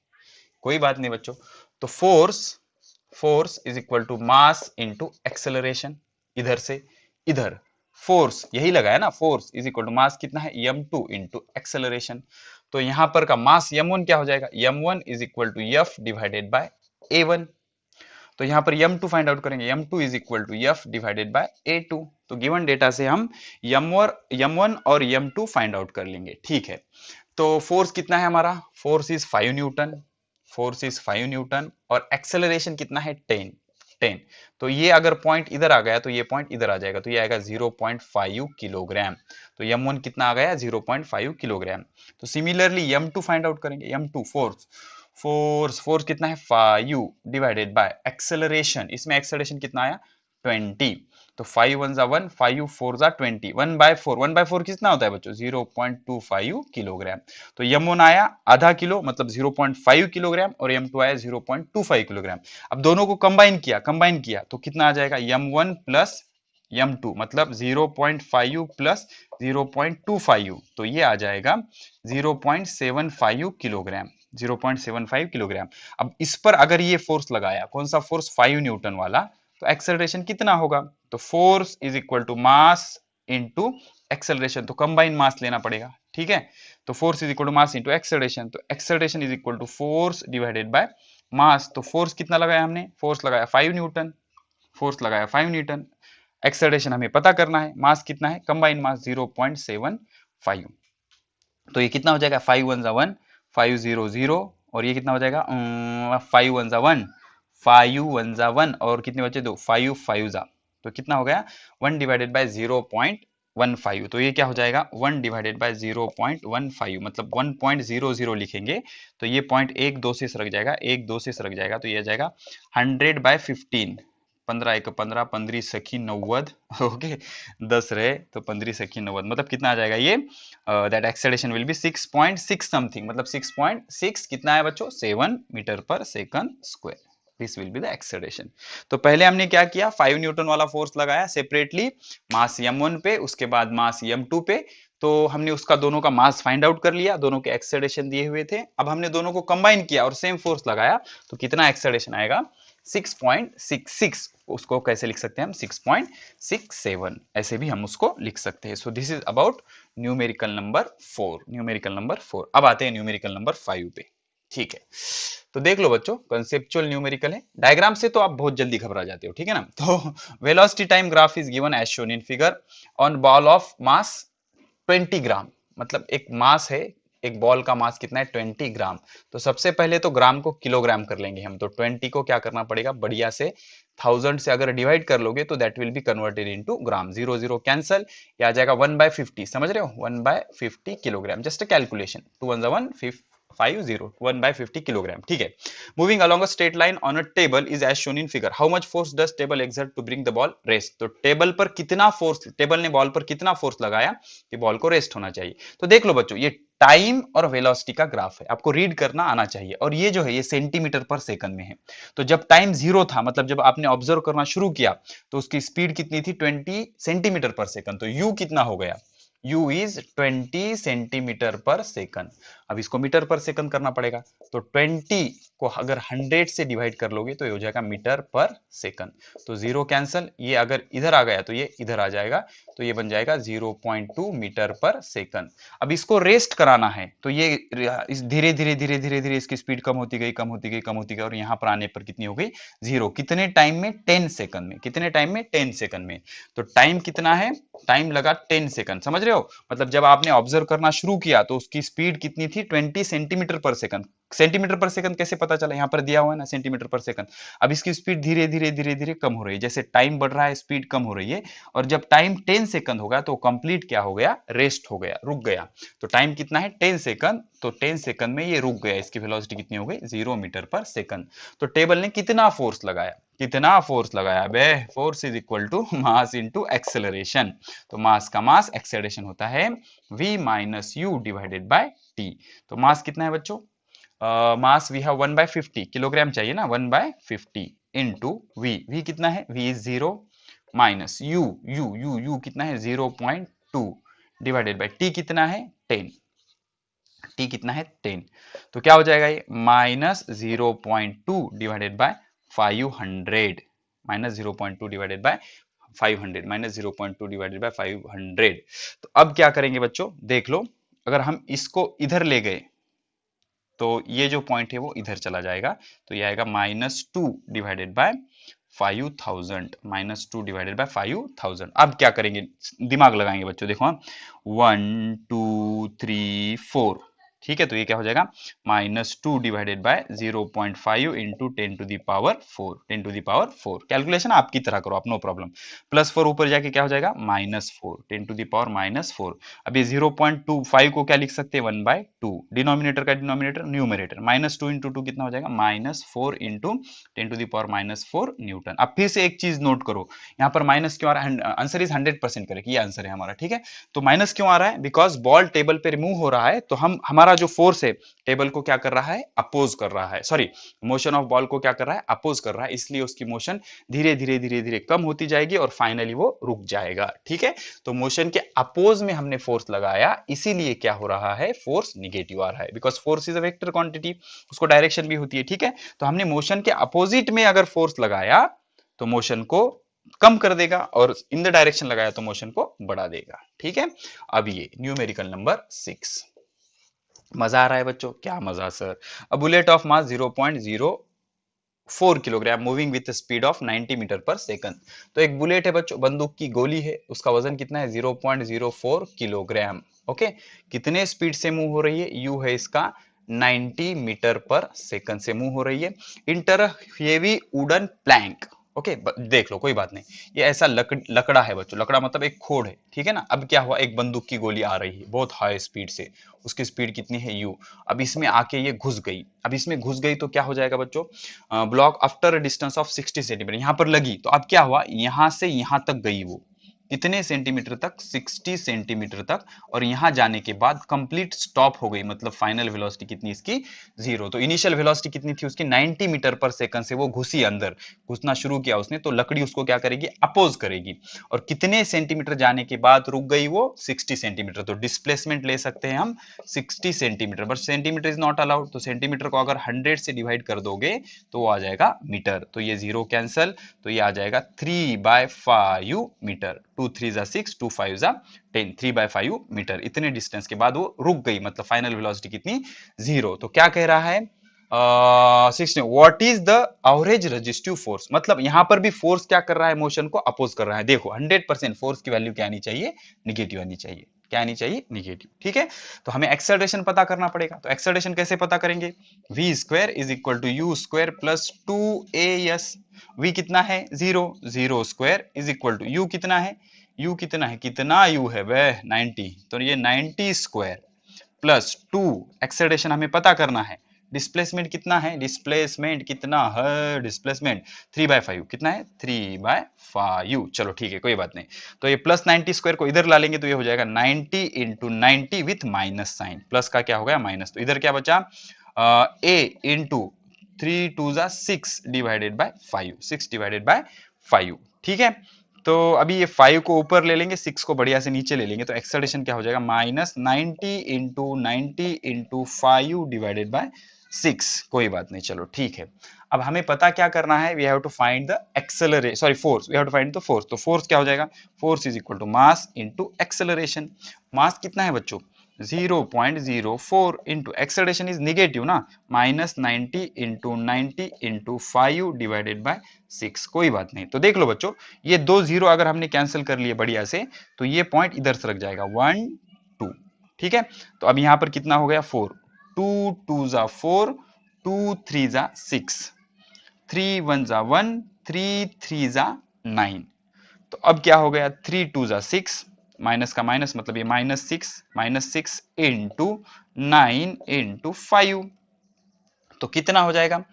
कोई बात नहीं बच्चों, तो force is equal to mass into acceleration. इधर से इधर फोर्स यही लगाया ना, force is equal to mass कितना है m2 इंटू एक्सेलरेशन। तो यहां पर का मास m1 क्या हो जाएगा, m1 is equal to f divided by a1। तो यहां पर m2 फाइंड आउट करेंगे, m2 is equal to f divided by a2। तो गिवन डेटा से हम m1 और m2 फाइंड आउट कर लेंगे। ठीक है, तो फोर्स कितना है हमारा, force is 5 Newton, force is 5 Newton और एक्सेलरेशन कितना है 10। तो ये अगर पॉइंट इधर आ गया तो ये पॉइंट इधर आ जाएगा, तो ये आएगा 0.5 किलोग्राम। तो m1 कितना आ गया 0.5 किलोग्राम। तो सिमिलरली m2 फाइंड आउट करेंगे, m2 फोर्स कितना है 5 डिवाइडेड बाय एक्सेलरेशन, इसमें एक्सेलरेशन कितना आया 20। तो 5 1 जा 1, 5 4 जा 20, 1/4, 1/4 कितना होता है बच्चों 0.25 किलोग्राम। तो m1 आया आधा किलो मतलब 0.5 किलोग्राम और m2 आया 0.25 किलोग्राम। अब दोनों को कंबाइन किया तो कितना आ जाएगा m1 प्लस m2 मतलब 0.5 प्लस 0.25, तो ये आ जाएगा 0.75 किलोग्राम। 0.75 किलोग्राम। अब इस पर अगर ये फोर्स लगाया, कौन सा फोर्स, 5 न्यूटन वाला, तो एक्सेलरेशन कितना होगा, तो force is equal to mass into acceleration, तो कंबाइन मास लेना पड़ेगा, ठीक है। तो force is equal to mass into acceleration, तो acceleration is equal to force divided by mass. तो फोर्स कितना लगाया हमने, फोर्स लगाया 5 न्यूटन, फोर्स लगाया 5 न्यूटन, एक्सेलरेशन हमें पता करना है, मास कितना है, कंबाइन मास 0.75। तो ये कितना हो जाएगा, 5 1 1 500, और ये कितना हो जाएगा 5 1 1 5 1 1, और कितने बचे, दो, 5 5 तो कितना हो गया 1 डिवाइडेड बाय 0.15। तो ये क्या हो जाएगा 1 डिवाइडेड बाय 0.15, मतलब 1.00 लिखेंगे तो ये पॉइंट 1 2 से सरक जाएगा, 1 2 से सरक जाएगा, तो ये आ जाएगा 100/15, 15 1 15, 15 सखी 90, ओके 10 रहे तो 15 सखी 90, मतलब कितना आ जाएगा ये, that acceleration will be 6.6 something, मतलब 6.6 कितना है बच्चों, 7 metre per second square. This will be the acceleration. तो पहले हमने क्या किया, 5 न्यूटन वाला फोर्स लगाया सेपरेटली मास m1 पे, उसके बाद मास m2 पे, तो हमने उसका दोनों का मास फाइंड आउट कर लिया, दोनों के एक्सेलरेशन दिए हुए थे। अब हमने दोनों को कंबाइन किया और सेम फोर्स लगाया, तो कितना एक्सेलरेशन आएगा 6.66। उसको कैसे लिख सकते हैं हम, 6.67, ऐसे भी हम उसको लिख सकते हैं। So this is about numerical number 4, numerical number 4। अब आते हैं न्यूमेरिकल नंबर 5 पे, ठीक है। तो देख लो बच्चों, कंसेप्चुअल न्यूमेरिकल है, डायग्राम से तो आप बहुत जल्दी घबरा जाते हो, ठीक है ना। तो velocity time graph is given as shown in figure on ball of mass 20 gram, मतलब एक मास है, एक बॉल का मास कितना है 20 ग्राम। तो सबसे पहले तो ग्राम को किलोग्राम कर लेंगे हम, तो 20 को क्या करना पड़ेगा, बढ़िया से 1000 से अगर डिवाइड कर लोगे तो that will be converted into gram, 0 0 cancel, ये आ जाएगा 1/50, समझ रहे हो, 1/50 किलोग्राम, जस्ट कैलकुलेशन, 2 1 1 50 1/50 किलोग्राम, ठीक है। Moving along a straight line on a table is as shown in figure, how much force does table exert to bring the ball rest. तो table पर कितना फोर्स, टेबल ने ball पर कितना force लगाया कि बॉल को रेस्ट होना चाहिए। तो देख लो बच्चों, ये टाइम और वेलोसिटी का ग्राफ है, आपको रीड करना आना चाहिए, और ये जो है ये सेंटीमीटर पर सेकंड में है। तो जब टाइम 0 था, मतलब जब आपने ऑब्जर्व करना शुरू किया, तो उसकी स्पीड कितनी थी 20 सेंटीमीटर पर सेकंड, तो यू कितना हो गया, u इज 20 सेंटीमीटर पर सेकंड। अब इसको मीटर पर सेकंड करना पड़ेगा, तो 20 को अगर 100 से डिवाइड कर लोगे तो ये हो जाएगा मीटर पर सेकंड, तो 0 कैंसल, ये अगर इधर आ गया तो ये इधर आ जाएगा, तो ये बन जाएगा 0.2 मीटर पर सेकंड। अब इसको रेस्ट कराना है, तो ये इस धीरे धीरे धीरे धीरे धीरे इसकी स्पीड कम होती गई, कम होती गई, कम होती गई, और यहाँ पर आने पर कितनी हो गई 0, कितने टाइम में, 10 सेकंड में, कितने टाइम में 10 सेकंड में। तो टाइम कितना है, टाइम लगा 10 सेकंड, समझ रहे हो, मतलब जब आपने ऑब्जर्व करना शुरू किया तो उसकी स्पीड कितनी थी 20 सेंटीमीटर पर सेकंड। सेंटीमीटर पर सेकंड कैसे पता चला, यहां पर दिया हुआ है ना सेंटीमीटर पर सेकंड। अब इसकी स्पीड धीरे धीरे धीरे धीरे कम हो रही है, जैसे टाइम बढ़ रहा है स्पीड कम हो रही है, और जब टाइम 10 सेकंड होगा तो कंप्लीट क्या हो गया, रेस्ट हो गया, रुक गया। तो टाइम कितना है 10 सेकंड, तो 10 सेकंड में ये रुक गया, इसकी वेलोसिटी कितनी हो गई 0 मीटर पर सेकंड। तो टेबल ने कितना फोर्स लगाया, कितना फोर्स लगाया बे, force is equal to mass into acceleration. तो मास का मास, एक्सेलरेशन होता है v minus u divided by t. तो मास कितना है बच्चों, मास वी हैव 1/50 किलोग्राम चाहिए ना, 1/50 इनटू v कितना है, v इज 0 माइनस यू कितना है 0.2 डिवाइडेड बाय टी कितना है 10, टी कितना है 10, तो क्या हो जाएगा ये minus 0.2 divided by 500, minus 0.2 divided by 500, minus 0.2 divided by 500। तो अब क्या करेंगे बच्चों, देख लो, अगर हम इसको इधर ले गए तो ये जो पॉइंट है वो इधर चला जाएगा, तो ये आएगा -2 डिवाइडेड बाय 5000, -2 डिवाइडेड बाय 5000। अब क्या करेंगे, दिमाग लगाएंगे बच्चों, देखो हम 1 2 3 4, ठीक है, तो ये क्या हो जाएगा -2 divided by 0.5 into 10 to the power 4, 10 to the power 4। Calculation आपकी तरह करो आप, नो प्रॉब्लम। +4 ऊपर जाके क्या हो जाएगा -4, 10 टू दी पावर -4। अब ये 0.25 को क्या लिख सकते हैं 1/2, डिनोमिनेटर का डिनोमिनेटर न्यूमरेटर, -2 इंटू 2 कितना हो जाएगा -4 into 10 to the power -4 newton. अब फिर से एक चीज नोट करो, यहाँ पर माइनस क्यों आ रहा है, आंसर इज 100% करेक्ट, ये आंसर है हमारा, ठीक है। तो माइनस क्यों आ रहा है, बिकॉज बॉल टेबल पे रिमूव हो रहा है, तो हम हमारा वाला जो फोर्स है टेबल को क्या कर रहा है, अपोज कर रहा है, सॉरी मोशन ऑफ बॉल को क्या कर रहा है, अपोज कर रहा है, इसलिए उसकी मोशन धीरे धीरे धीरे धीरे कम होती जाएगी और फाइनली वो रुक जाएगा। ठीक है, तो मोशन के अपोज में हमने फोर्स लगाया, इसीलिए क्या हो रहा है, फोर्स निगेटिव आ रहा है, because force is a vector quantity, उसको डायरेक्शन भी होती है। ठीक है, तो हमने मोशन के अपोजिट में अगर फोर्स लगाया तो मोशन को कम कर देगा और इन द डायरेक्शन लगाया तो मोशन को बढ़ा देगा। ठीक है, अब ये न्यूमेरिकल नंबर 6, मजा आ रहा है बच्चों, क्या मजा sir. A bullet of mass 0.04 kilogram moving with speed of 90 metre per second. तो एक बुलेट है बच्चों, बंदूक की गोली है, उसका वजन कितना है, 0.04 किलोग्राम। ओके, कितने स्पीड से मूव हो रही है, यू है इसका 90 मीटर पर सेकंड से मूव हो रही है। Inter heavy wooden plank. Okay, देख लो कोई बात नहीं, ये ऐसा लकड़ा है बच्चों, लकड़ा मतलब एक खोड है। ठीक है ना, अब क्या हुआ, एक बंदूक की गोली आ रही है बहुत हाई स्पीड से, उसकी स्पीड कितनी है, यू। अब इसमें आके ये घुस गई, अब इसमें घुस गई तो क्या हो जाएगा बच्चों, block after distance of 60 centimetre, यहां पर लगी तो अब क्या हुआ, यहां से यहां तक गई वो, कितने सेंटीमीटर तक, 60 सेंटीमीटर तक, और यहां जाने के बाद कंप्लीट स्टॉप हो गई, मतलब फाइनल वेलोसिटी कितनी इसकी, 0। तो इनिशियल वेलोसिटी कितनी थी उसकी, 90 मीटर पर सेकंड से वो घुसी अंदर, घुसना शुरू किया उसने, तो लकड़ी उसको क्या करेगी, अपोज करेगी, और कितने सेंटीमीटर जाने के बाद रुक गई वो, 60 सेंटीमीटर। तो डिस्प्लेसमेंट ले सकते हैं हम 60 centimetre, but centimetre is not allowed, तो सेंटीमीटर को अगर 100 से डिवाइड कर दोगे तो वो आ जाएगा मीटर, तो ये 0 कैंसल, तो ये आ जाएगा 3/5 मीटर। 2 3 जा 6, 2 5 जा 10, 3/5 मीटर। इतने डिस्टेंस के बाद वो रुक गई, मतलब फाइनल वेलोसिटी कितनी, 0। तो क्या कह रहा है, 16, what is the average resistive force, मतलब यहां पर भी फोर्स क्या कर रहा है, मोशन को अपोज कर रहा है। देखो 100% फोर्स की वैल्यू क्या आनी चाहिए, निगेटिव आनी चाहिए, क्या आनी चाहिए, निगेटिव। ठीक है, तो हमें एक्सेलरेशन पता करना पड़ेगा, तो एक्सेलरेशन कैसे पता करेंगे, v square is equal to u square plus 2as। v कितना है, 0, 0 square is equal to u कितना है, u कितना है, कितना u है वह 90, तो ये 90 स्क्वायर प्लस 2, एक्सेलरेशन हमें पता करना है, डिस्प्लेसमेंट कितना है, डिस्प्लेसमेंट कितना है, डिस्प्लेसमेंट 3/5 कितना है, 3/5। चलो ठीक है, कोई बात नहीं, तो ये प्लस 90 स्क्वायर को इधर ला लेंगे तो ये हो जाएगा 90 into 90 with minus sign, plus का क्या हो गया, माइनस, तो इधर क्या बचा, a into 3 2 6 divided by 5, 6 divided by 5। ठीक है, तो अभी ये 5 को ऊपर ले लेंगे, 6 को बढ़िया से नीचे ले लेंगे, तो एक्सेलरेशन क्या हो जाएगा, minus 90 into 90 into 5 divided by 6। कोई बात नहीं, चलो ठीक है। अब हमें पता क्या करना है, we have to find the acceleration, sorry force, we have to find the force. तो फोर्स क्या हो जाएगा, force is equal to mass into acceleration. Mass कितना है बच्चों, 0.04 इंटू एक्सेलरेशन इज निगेटिव ना, minus 90 into 90 into 5 divided by 6। कोई बात नहीं, तो देख लो बच्चों, ये 2 0 अगर हमने कैंसिल कर लिए बढ़िया से, तो ये पॉइंट इधर से लग जाएगा 1 2। ठीक है, तो अब यहां पर कितना हो गया, 4, 2 2 जा 4, 2 3 जा 6, 3 1 जा 1, 3 3 जा 9। तो अब क्या हो गया, 3 2 जा 6, माइनस का माइनस मतलब ये माइनस 6 इंटू 9 इंटू 5, तो कितना हो जाएगा,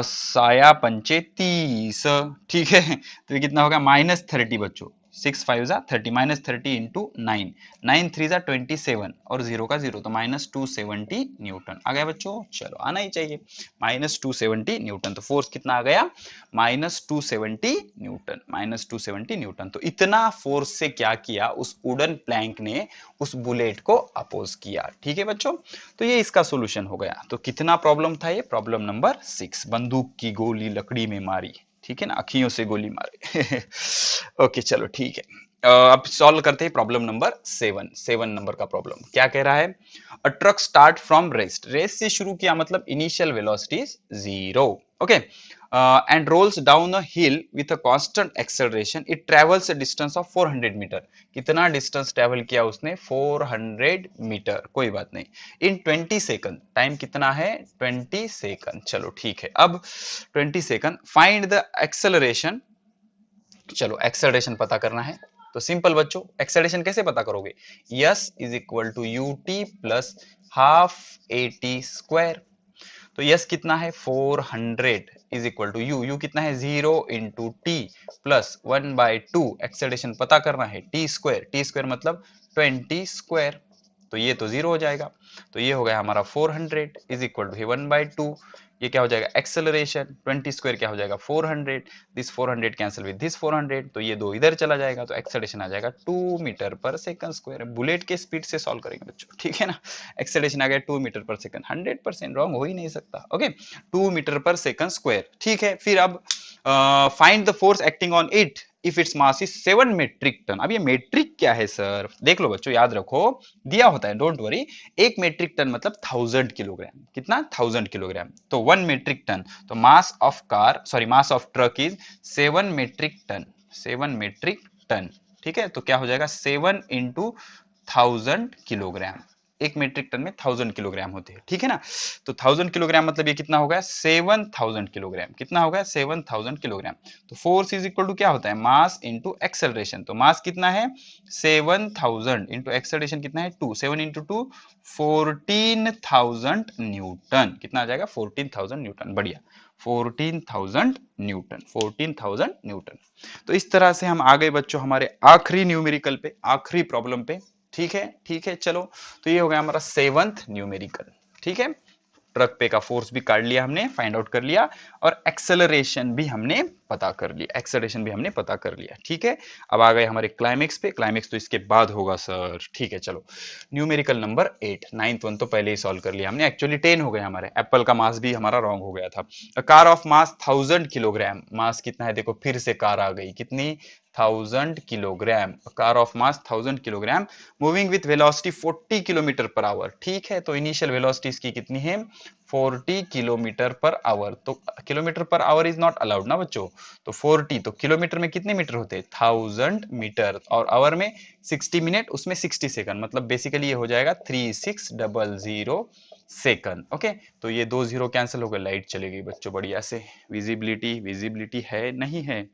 साया पंचे 30। ठीक है, तो ये कितना होगा, -30 बच्चों, 6 5 जा 30, -30 इंटू 9, 9 3 जा 27 और 0 का 0, तो -270 न्यूटन आ गया बच्चों। चलो आना ही चाहिए, -270 न्यूटन, तो फोर्स कितना आ गया, -270 न्यूटन, -270 न्यूटन। तो इतना फोर्स से क्या किया, उस वुडन प्लैंक ने उस बुलेट को अपोज किया। ठीक है बच्चों, तो ये इसका सोल्यूशन हो गया। तो कितना प्रॉब्लम था ये, प्रॉब्लम नंबर 6, बंदूक की गोली लकड़ी में मारी। ठीक है ना, अखियों से गोली मारे। ओके चलो ठीक है, अब सॉल्व करते हैं प्रॉब्लम नंबर 7 नंबर का प्रॉब्लम क्या कह रहा है, a truck start from rest, rest से शुरू किया मतलब initial velocity is 0, okay, and rolls down a hill with a constant acceleration, it travels a distance of 400 metre. कितना डिस्टेंस ट्रेवल किया उसने, 400 मीटर। कोई बात नहीं, इन 20 सेकंड, टाइम कितना है, 20 सेकंड। चलो ठीक है, अब 20 सेकंड, फाइंड द एक्सेलरेशन। चलो एक्सेलरेशन पता करना है, तो सिंपल बच्चों, एक्सेलरेशन कैसे पता करोगे, s is equal to ut plus half at square. तो यस कितना है, 400 इज इक्वल टू यू कितना है, 0 इंटू टी प्लस 1/2, एक्सेलरेशन पता करना है, टी स्क्वायर मतलब 20 स्क्वायर। तो ये तो 0 हो जाएगा। तो ये हो गया हमारा 400 इज इक्वल टू 1/2। ये क्या हो जाएगा एक्सेलरेशन, 20 स्क्वायर क्या हो जाएगा 400, दिस 400 कैंसिल विद दिस 400, तो ये 2 इधर चला जाएगा, तो एक्सेलरेशन आ जाएगा 2 metre per second square. Bullet के स्पीड से सॉल्व करेंगे बच्चों, ठीक है ना। एक्सेलरेशन आ गया 2 मीटर पर सेकंड, 100% रॉन्ग हो ही नहीं सकता। Okay, 2 metre per second square, ठीक है। फिर अब find the force acting on it if its mass is 7 metric tonne. अब ये मेट्रिक क्या है सर, देख लो बच्चों, याद रखो, दिया होता है, डोंट वरी। 1 मेट्रिक टन मतलब 1000 किलोग्राम, कितना 1000 किलोग्राम। तो 1 मेट्रिक टन, तो mass of car, sorry mass of truck is 7 metric tonne, 7 metric tonne, ठीक है। तो क्या हो जाएगा 7 इंटू 1000 किलोग्राम। 1 मेट्रिक टन में 1000 किलोग्राम होते हैं, ठीक है ना। तो 1000 किलोग्राम मतलब ये कितना हो गया 7000 किलोग्राम, कितना हो गया 7000 किलोग्राम। तो फोर्स इज इक्वल टू क्या होता है मास इंटू एक्सेलरेशन। तो मास कितना है 7000 इंटू एक्सेलरेशन कितना है 2, 7 इंटू 2 14000 न्यूटन। कितना आ जाएगा 14000 न्यूटन, बढ़िया 14000 न्यूटन, 14000 न्यूटन। तो इस तरह से हम आ गए बच्चों हमारे आखिरी न्यूमेरिकल पे, आखिरी प्रॉब्लम पे, ठीक है, ठीक है। चलो, तो ये हो गया हमारा 7th न्यूमेरिकल, ठीक है। ट्रक पे का फोर्स भी काट लिया हमने, फाइंड आउट कर लिया, और एक्सेलरेशन भी हमने पता कर लिया, एक्सेलरेशन भी हमने पता कर लिया, ठीक है। अब आ गए हमारे क्लाइमेक्स पे, क्लाइमेक्स तो इसके बाद होगा सर, ठीक है। चलो, न्यूमेरिकल नंबर 8, 9th वन तो पहले ही सॉल्व कर लिया हमने, एक्चुअली 10 हो गए हमारे। एप्पल का मास भी हमारा रॉन्ग हो गया था। कार ऑफ मास 1000 किलोग्राम, मास कितना है देखो, फिर से कार आ गई, कितनी 1000 kilogram, car of mass 1000 kilogram, moving with velocity 40 kilometre per hour, ठीक है। तो इनिशियल वेलोसिटी इसकी कितनी है 40 किलोमीटर पर आवर। तो kilometre per hour is not allowed ना बच्चों, तो 40, तो किलोमीटर में कितने मीटर होते हैं 1000 मीटर, और आवर में 60 मिनट, उसमें 60 सेकंड, मतलब बेसिकली ये हो जाएगा 3600 सेकंड। ओके, तो ये 2 जीरो कैंसिल हो गए, लाइट चली गई बच्चों बढ़िया से। विजिबिलिटी, विजिबिलिटी है नहीं है,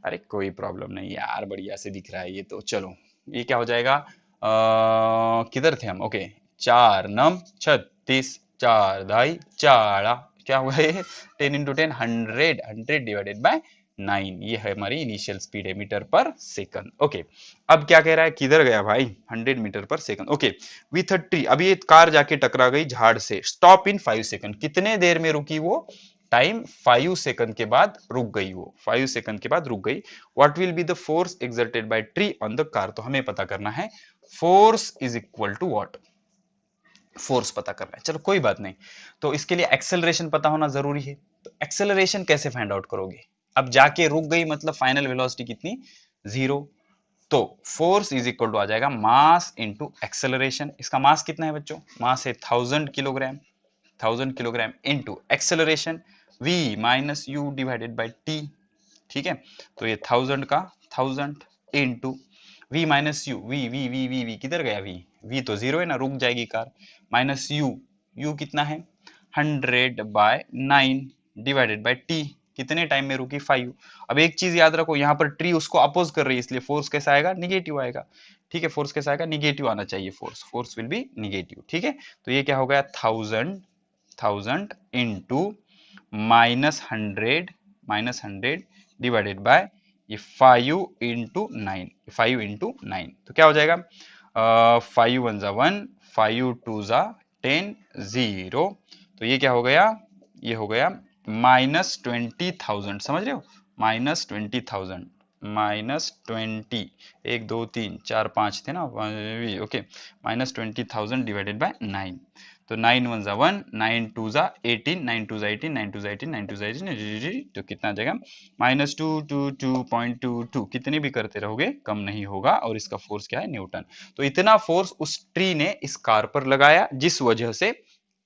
अरे कोई प्रॉब्लम नहीं यार, बढ़िया से दिख रहा है ये तो। चलो, ये क्या हो जाएगा, किधर थे हम, ओके, 4 नम 36, 4 दाई 4, क्या हुआ ये 10 इंटू 10 100, 100 डिवाइडेड बाय 9, ये है हमारी इनिशियल स्पीड है मीटर पर सेकंड। ओके, अब क्या कह रहा है, किधर गया भाई 100 metre per second. Okay, with a tree, अब ये कार जाके टकरा गई झाड़ से, स्टॉप इन 5 सेकंड, कितने देर में रुकी वो, टाइम 5 सेकंड के बाद रुक गई वो, 5 सेकंड के बाद रुक गई। What will be the force exerted by tree on the car, तो हमें पता करना है force is equal to what, force पता करना है। चलो कोई बात नहीं, तो इसके लिए एक्सेलरेशन पता होना जरूरी है। तो एक्सेलरेशन कैसे फाइंड आउट करोगे, अब जाके रुक गई मतलब फाइनल वेलोसिटी कितनी 0, तो फोर्स इज इक्वल टू आ जाएगा मास इंटू एक्सेलरेशन। इसका मास कितना है बच्चों, मास है 1000 kilogram, 1000 kilogram into acceleration v minus u divided by t, ठीक है। तो ये 1000 का 1000 into v minus u, v किधर गया, v तो 0 है ना, रुक जाएगी कार, माइनस यू कितना है 100/9 डिवाइडेड बाई टी, कितने टाइम में रुकी 5। अब एक चीज याद रखो, यहाँ पर ट्री उसको अपोज कर रही है, इसलिए फोर्स कैसा आएगा निगेटिव आएगा, ठीक है। फोर्स कैसा आएगा निगेटिव आना चाहिए, फोर्स विल बी निगेटिव, ठीक है। तो ये क्या हो गया 1000 इंटू -100 डिवाइडेड बाय ये 5 इंटू 9, 5 इंटू 9, तो क्या हो जाएगा 5 1 जा 1, 5 2 जा 10, 0, तो ये क्या हो गया, ये हो गया -20,000, समझ रहे हो, -20,000, -20, 1 2 3 4 5 थे ना, ओके, -20,000 डिवाइडेड बाय 9, तो 9 1 जा 1, 9 2 जा 18, 9 2 जा 18, 9 2 जा 18, 9 2 जा 18, तो कितना आ जाएगा -222.22, कितने भी करते रहोगे कम नहीं होगा, और इसका फोर्स क्या है न्यूटन। तो इतना फोर्स उस ट्री ने इस कार पर लगाया, जिस वजह से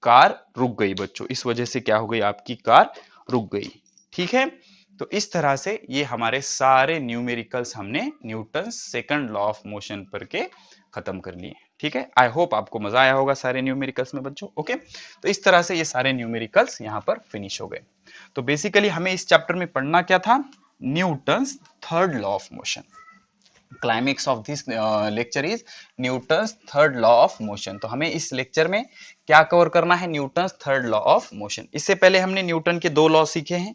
कार रुक गई बच्चों, इस वजह से क्या हो गई आपकी कार रुक गई, ठीक है। तो इस तरह से ये हमारे सारे न्यूमेरिकल्स हमने Newton second law of motion पर के खत्म कर लिए, ठीक है। आई होप आपको मजा आया होगा सारे न्यूमेरिकल्स में बच्चों, ओके। तो इस तरह से ये सारे न्यूमेरिकल्स यहाँ पर फिनिश हो गए। तो बेसिकली हमें इस चैप्टर में पढ़ना क्या था, Newton's third law of motion. Climax of this lecture is Newton's third law of motion. तो हमें इस लेक्चर में क्या कवर करना है, Newton's third law of motion. इससे पहले हमने न्यूटन के 2 लॉ सीखे हैं।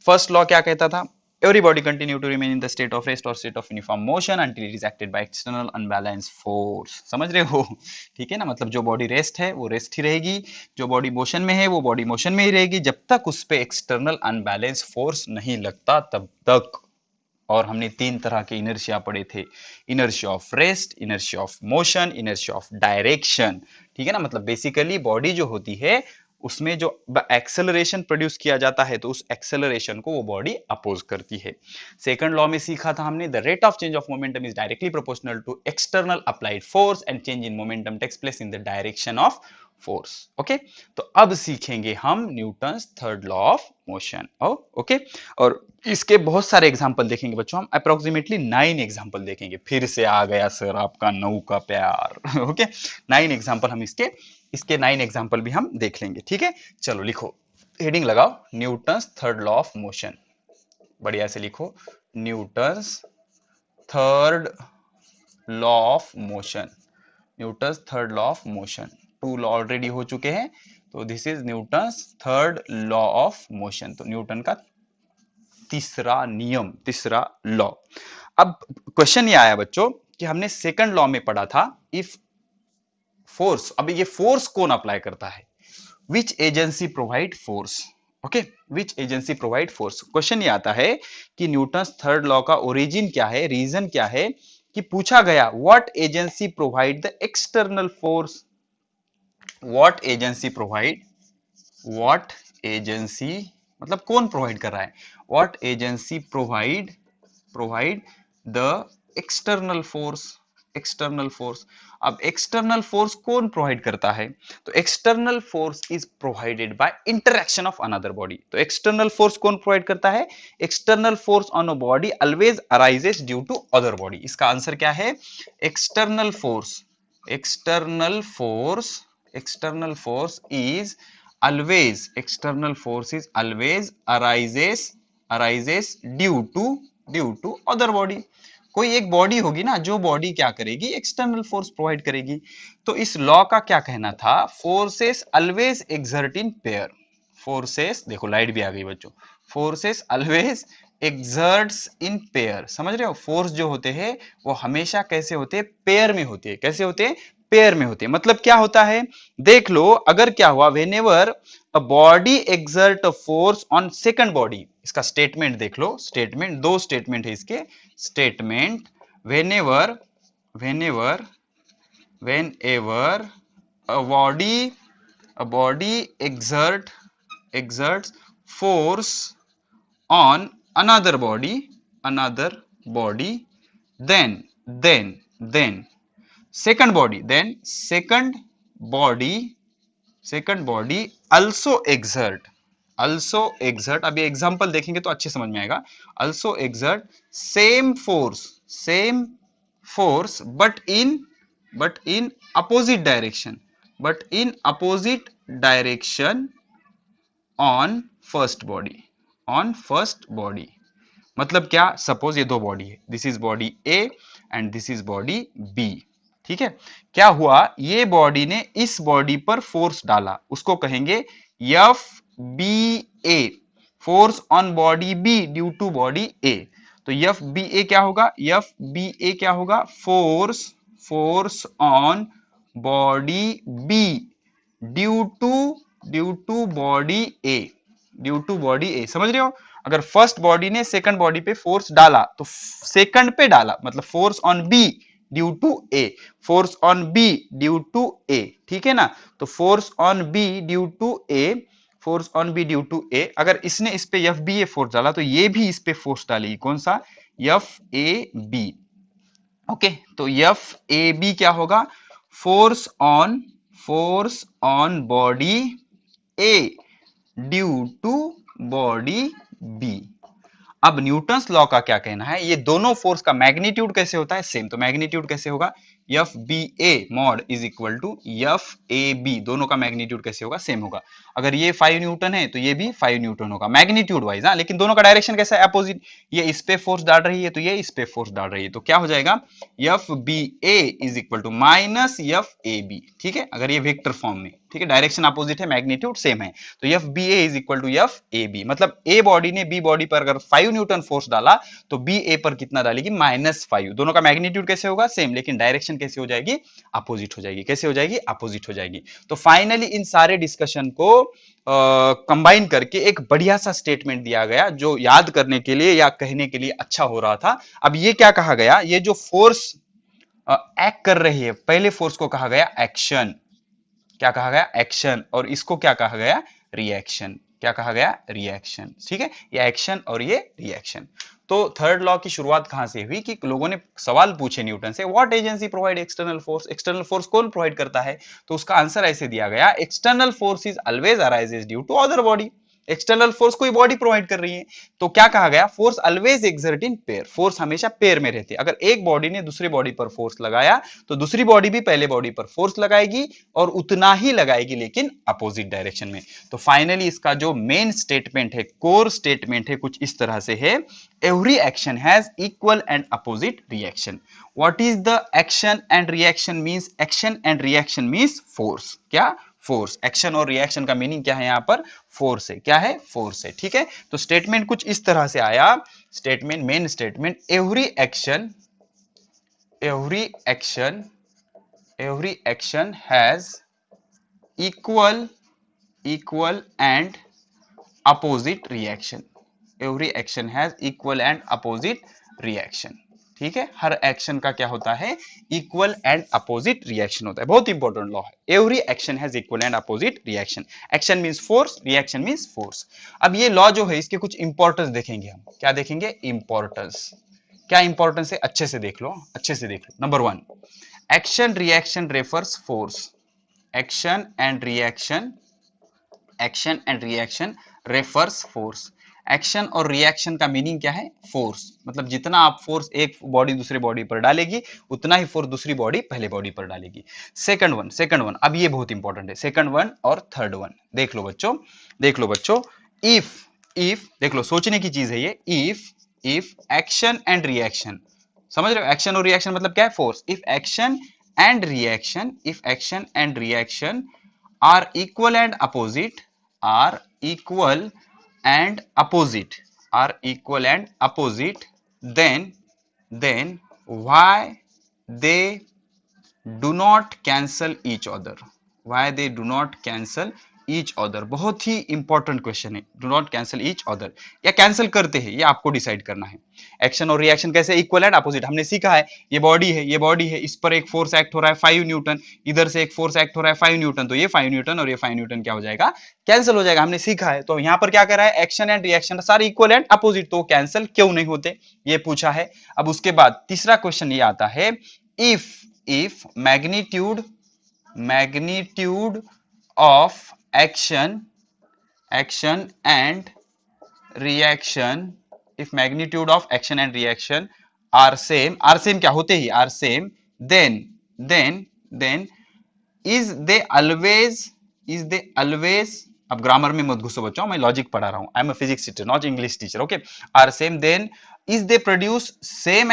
फर्स्ट लॉ क्या कहता था, Everybody continue to remain in the state of rest or state of uniform motion until it is acted by external unbalanced force. समझ रहे हो? ठीक है ना, मतलब जो बॉडी रेस्ट है वो रेस्ट ही रहेगी, जो बॉडी मोशन में है वो बॉडी मोशन में ही रहेगी, जब तक उस पे एक्सटर्नल अनबैलेंस फोर्स नहीं लगता तब तक। और हमने तीन तरह के इनर्शिया पढ़े थे, inertia of rest, inertia of motion, inertia of direction. ठीक है ना, मतलब बेसिकली बॉडी जो होती है उसमें जो एक्सेलरेशन प्रोड्यूस किया जाता है तो उस एक्सेलरेशन को वो बॉडी अपोज करती है। सेकंड लॉ में सीखा था हमने, the rate of change of momentum is directly proportional to external applied force and change in momentum takes place in the direction of force. Okay, तो अब सीखेंगे हम newton's third law of motion. Okay, और इसके बहुत सारे example देखेंगे बच्चों, हम अप्रोक्सीमेटली 9 एग्जाम्पल देखेंगे। फिर से आ गया सर आपका 9 का प्यार। ओके, 9 एग्जाम्पल हम इसके 9 एग्जाम्पल भी हम देख लेंगे। ठीक है, चलो लिखो, हेडिंग लगाओ, Newton's third law of motion. बढ़िया से लिखो, Newton's third law of motion, Newton's third law of motion. 2 law already हो चुके हैं, तो this is Newton's third law of motion, तो न्यूटन का तीसरा नियम, तीसरा लॉ। अब क्वेश्चन ये आया बच्चों कि हमने सेकंड लॉ में पढ़ा था, इफ फोर्स, अब ये फोर्स कौन अप्लाई करता है, विच एजेंसी प्रोवाइड फोर्स। ओके, विच एजेंसी प्रोवाइड फोर्स। क्वेश्चन ये आता है कि न्यूटन्स थर्ड लॉ का ओरिजिन क्या है, रीजन क्या है, कि पूछा गया what agency provide the external force, what agency provide, what agency मतलब कौन प्रोवाइड कर रहा है, what agency provide the external force, external force. अब एक्सटर्नल फोर्स कौन प्रोवाइड करता है, तो external force is provided by interaction of another body. तो एक्सटर्नल फोर्स कौन प्रोवाइड करता है, external force on a body always arises due to other body. इसका आंसर क्या है, external force, external force, external force is always, external force is always arises due to other body। कोई एक body होगी ना, जो बॉडी क्या करेगी, एक्सटर्नल फोर्स प्रोवाइड करेगी। तो इस लॉ का क्या कहना था, forces always exert in pair, forces, देखो लाइट भी आ गई बच्चों, forces always exerts in pair. समझ रहे हो, फोर्स जो होते हैं वो हमेशा कैसे होते हैं, पेयर में होते हैं। कैसे होते हैं, पेयर में होते हैं। मतलब क्या होता है, देख लो, अगर क्या हुआ, whenever a body exert a force on second body, इसका स्टेटमेंट देख लो, स्टेटमेंट, दो स्टेटमेंट है इसके, statement, whenever whenever whenever a body exerts force on another body, then second body also exert, अभी एग्जांपल देखेंगे तो अच्छे समझ में आएगा, also exert same force but in opposite direction on first body। मतलब क्या, सपोज ये दो बॉडी है, this is body A and this is body B. ठीक है, क्या हुआ, ये बॉडी ने इस बॉडी पर फोर्स डाला, उसको कहेंगे F B A, force on body B due to body A. तो एफ बी ए क्या होगा, एफ बी ए क्या होगा, force on body B due to body A, due to body A. समझ रहे हो, अगर फर्स्ट बॉडी ने सेकंड बॉडी पे फोर्स डाला तो सेकंड पे डाला, मतलब force on B due to A, force on B due to A. ठीक है ना, तो force on B due to A, force on B due to A. अगर इसने इस पे एफ बी ए फोर्स डाला तो ये भी इस पे फोर्स डालेगी, कौन सा, एफ ए बी। ओके, तो एफ ए बी क्या होगा, force on body A due to body B. अब न्यूटन्स लॉ का क्या कहना है, ये दोनों फोर्स का मैग्नीट्यूड कैसे होता है, सेम। तो मैग्नीट्यूड कैसे होगा, F B A mod is equal to F A B, दोनों का मैग्नीट्यूड कैसे होगा, सेम होगा। अगर ये 5 न्यूटन है तो ये भी 5 न्यूटन होगा मैग्नीट्यूड वाइज, हाँ, लेकिन दोनों का डायरेक्शन कैसा है, अपोजिट। ये इस पे फोर्स डाल रही है तो ये इस पे फोर्स डाल रही है, तो क्या हो जाएगा, F B A is equal to minus F A B, ठीक है, अगर ये वेक्टर फॉर्म में, ठीक है, डायरेक्शन अपोजिट है, मैग्नीट्यूड सेम है, तो F B A is equal to F A B, मतलब ए बॉडी ने बी बॉडी पर अगर 5 न्यूटन फोर्स डाला तो बी ए पर कितना डालेगी, -5। दोनों का मैग्नीट्यूड कैसे होगा, सेम, लेकिन डायरेक्शन कैसे हो जाएगी, अपोजिट हो जाएगी। कैसे हो जाएगी, अपोजिट हो जाएगी। तो फाइनली इन सारे डिस्कशन को कंबाइन करके एक बढ़िया सा स्टेटमेंट दिया गया जो याद करने के लिए या कहने के लिए अच्छा हो रहा था। अब ये क्या कहा गया, ये जो फोर्स एक्ट कर रही है, पहले फोर्स को कहा गया एक्शन, क्या कहा गया, एक्शन, और इसको क्या कहा गया, रिएक्शन। क्या कहा गया, रिएक्शन, ठीक है, ये एक्शन और ये रिएक्शन। तो थर्ड लॉ की शुरुआत कहां से हुई कि लोगों ने सवाल पूछे न्यूटन से, what agency provide external force, external force कौन प्रोवाइड करता है, तो उसका आंसर ऐसे दिया गया, external force is always arises due to other body. External force कोई बॉडी प्रोवाइड कर रही है, तो क्या कहा गया, force always exert in pair, force हमेशा पेयर में रहती है। अगर एक बॉडी ने दूसरी बॉडी पर फोर्स लगाया तो दूसरी बॉडी भी पहले बॉडी पर फोर्स लगाएगी और उतना ही लगाएगी, लेकिन अपोजिट डायरेक्शन में। तो फाइनली इसका जो मेन स्टेटमेंट है, कोर स्टेटमेंट है, कुछ इस तरह से है, every action has equal and opposite reaction. What is the action and reaction means, action and reaction means force, क्या, फोर्स। एक्शन और रिएक्शन का मीनिंग क्या है, यहां पर फोर्स है, क्या है, फोर्स है, ठीक है। तो स्टेटमेंट कुछ इस तरह से आया, statement, main statement, every action has equal and opposite reaction, every action has equal and opposite reaction, ठीक है। हर एक्शन का क्या होता है, इक्वल एंड अपोजिट रिएक्शन होता है, बहुत इंपॉर्टेंट लॉ है। Every action has equal and opposite reaction, action means force, reaction means force. अब ये लॉ जो है इसके कुछ इंपॉर्टेंस देखेंगे हम, क्या देखेंगे, इंपॉर्टेंस, क्या इंपॉर्टेंस है, अच्छे से देख लो, अच्छे से देख लो। Number 1, action reaction refers force, action and reaction refers force. Action और रिएक्शन का मीनिंग क्या है, फोर्स, मतलब जितना आप फोर्स एक बॉडी दूसरी बॉडी पर डालेगी उतना ही फोर्स दूसरी बॉडी पहले बॉडी पर डालेगी। सेकंड वन, अब ये बहुत इंपॉर्टेंट है, सेकंड वन और थर्ड वन, देख लो बच्चों, इफ देख लो, सोचने की चीज है ये, इफ एक्शन एंड रिएक्शन, समझ रहे हो, एक्शन और रिएक्शन मतलब क्या है, force. If action and reaction are equal and opposite, then why they do not cancel each other, बहुत ही इंपॉर्टेंट क्वेश्चन है, do not cancel each other, या कैंसिल करते हैं, ये आपको डिसाइड करना है। एक्शन और रिएक्शन कैसे, इक्वल एंड अपोजिट, हमने सीखा है, ये बॉडी है, इस पर एक फोर्स एक्ट हो रहा है 5 न्यूटन, इधर से एक फोर्स एक्ट हो रहा है 5 न्यूटन, तो ये 5 न्यूटन और ये 5 न्यूटन क्या हो जाएगा, कैंसिल हो जाएगा, हमने सीखा है। तो यहाँ पर क्या कर रहा है, एक्शन एंड रिएक्शन सारे इक्वल एंड अपोजिट, तो कैंसिल क्यों नहीं होते, ये पूछा है। अब उसके बाद तीसरा क्वेश्चन ये आता है, if magnitude of action and reaction, if magnitude of action and reaction are same क्या होते ही are same, then is they always, अब ग्रामर में मत घुसो बच्चों, मैं लॉजिक पढ़ा रहा हूं, I am a physics teacher not English teacher, okay. Are same, then is they produce same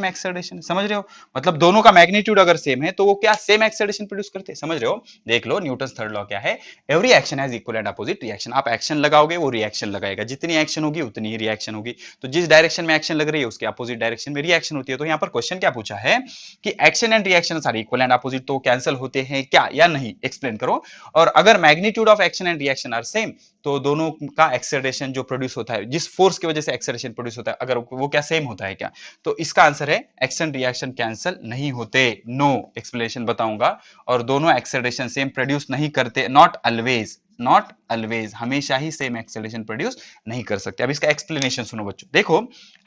acceleration, समझ रहे हो, मतलब दोनों का मैग्नीट्यूड अगर सेम है तो वो क्या सेम एक्सेलरेशन प्रोड्यूस करते हैं, समझ रहे हो। देख लो न्यूटन्स थर्ड लॉ क्या है, every action has equal and opposite reaction, आप एक्शन लगाओगे वो रिएक्शन लगाएगा, जितनी एक्शन होगी उतनी ही रिएक्शन होगी, तो जिस डायरेक्शन में एक्शन लग रही है उसके अपोजिट डायरेक्शन में रिएक्शन होती है। तो यहाँ पर क्वेश्चन क्या पूछा है कि एक्शन एंड रिएक्शन सारे इक्वल एंड अपोजिट, तो कैंसिल होते हैं क्या या नहीं, एक्सप्लेन करो। और अगर magnitude of action and reaction are same, तो दोनों का एक्सेलरेशन जो प्रोड्यूस होता है, जिस फोर्स की वजह से एक्सेलरेशन प्रोड्यूस होता है, अगर वो क्या सेम होता है क्या, तो इसका आंसर है एक्शन रिएक्शन कैंसिल नहीं होते, नो, एक्सप्लेनेशन बताऊंगा। और दोनों एक्सेलरेशन सेम प्रोड्यूस नहीं करते, नॉट ऑलवेज, हमेशा ही सेम एक्सेलरेशन प्रोड्यूस नहीं कर सकते। अब इसका एक्सप्लेनेशन सुनो बच्चों, देखो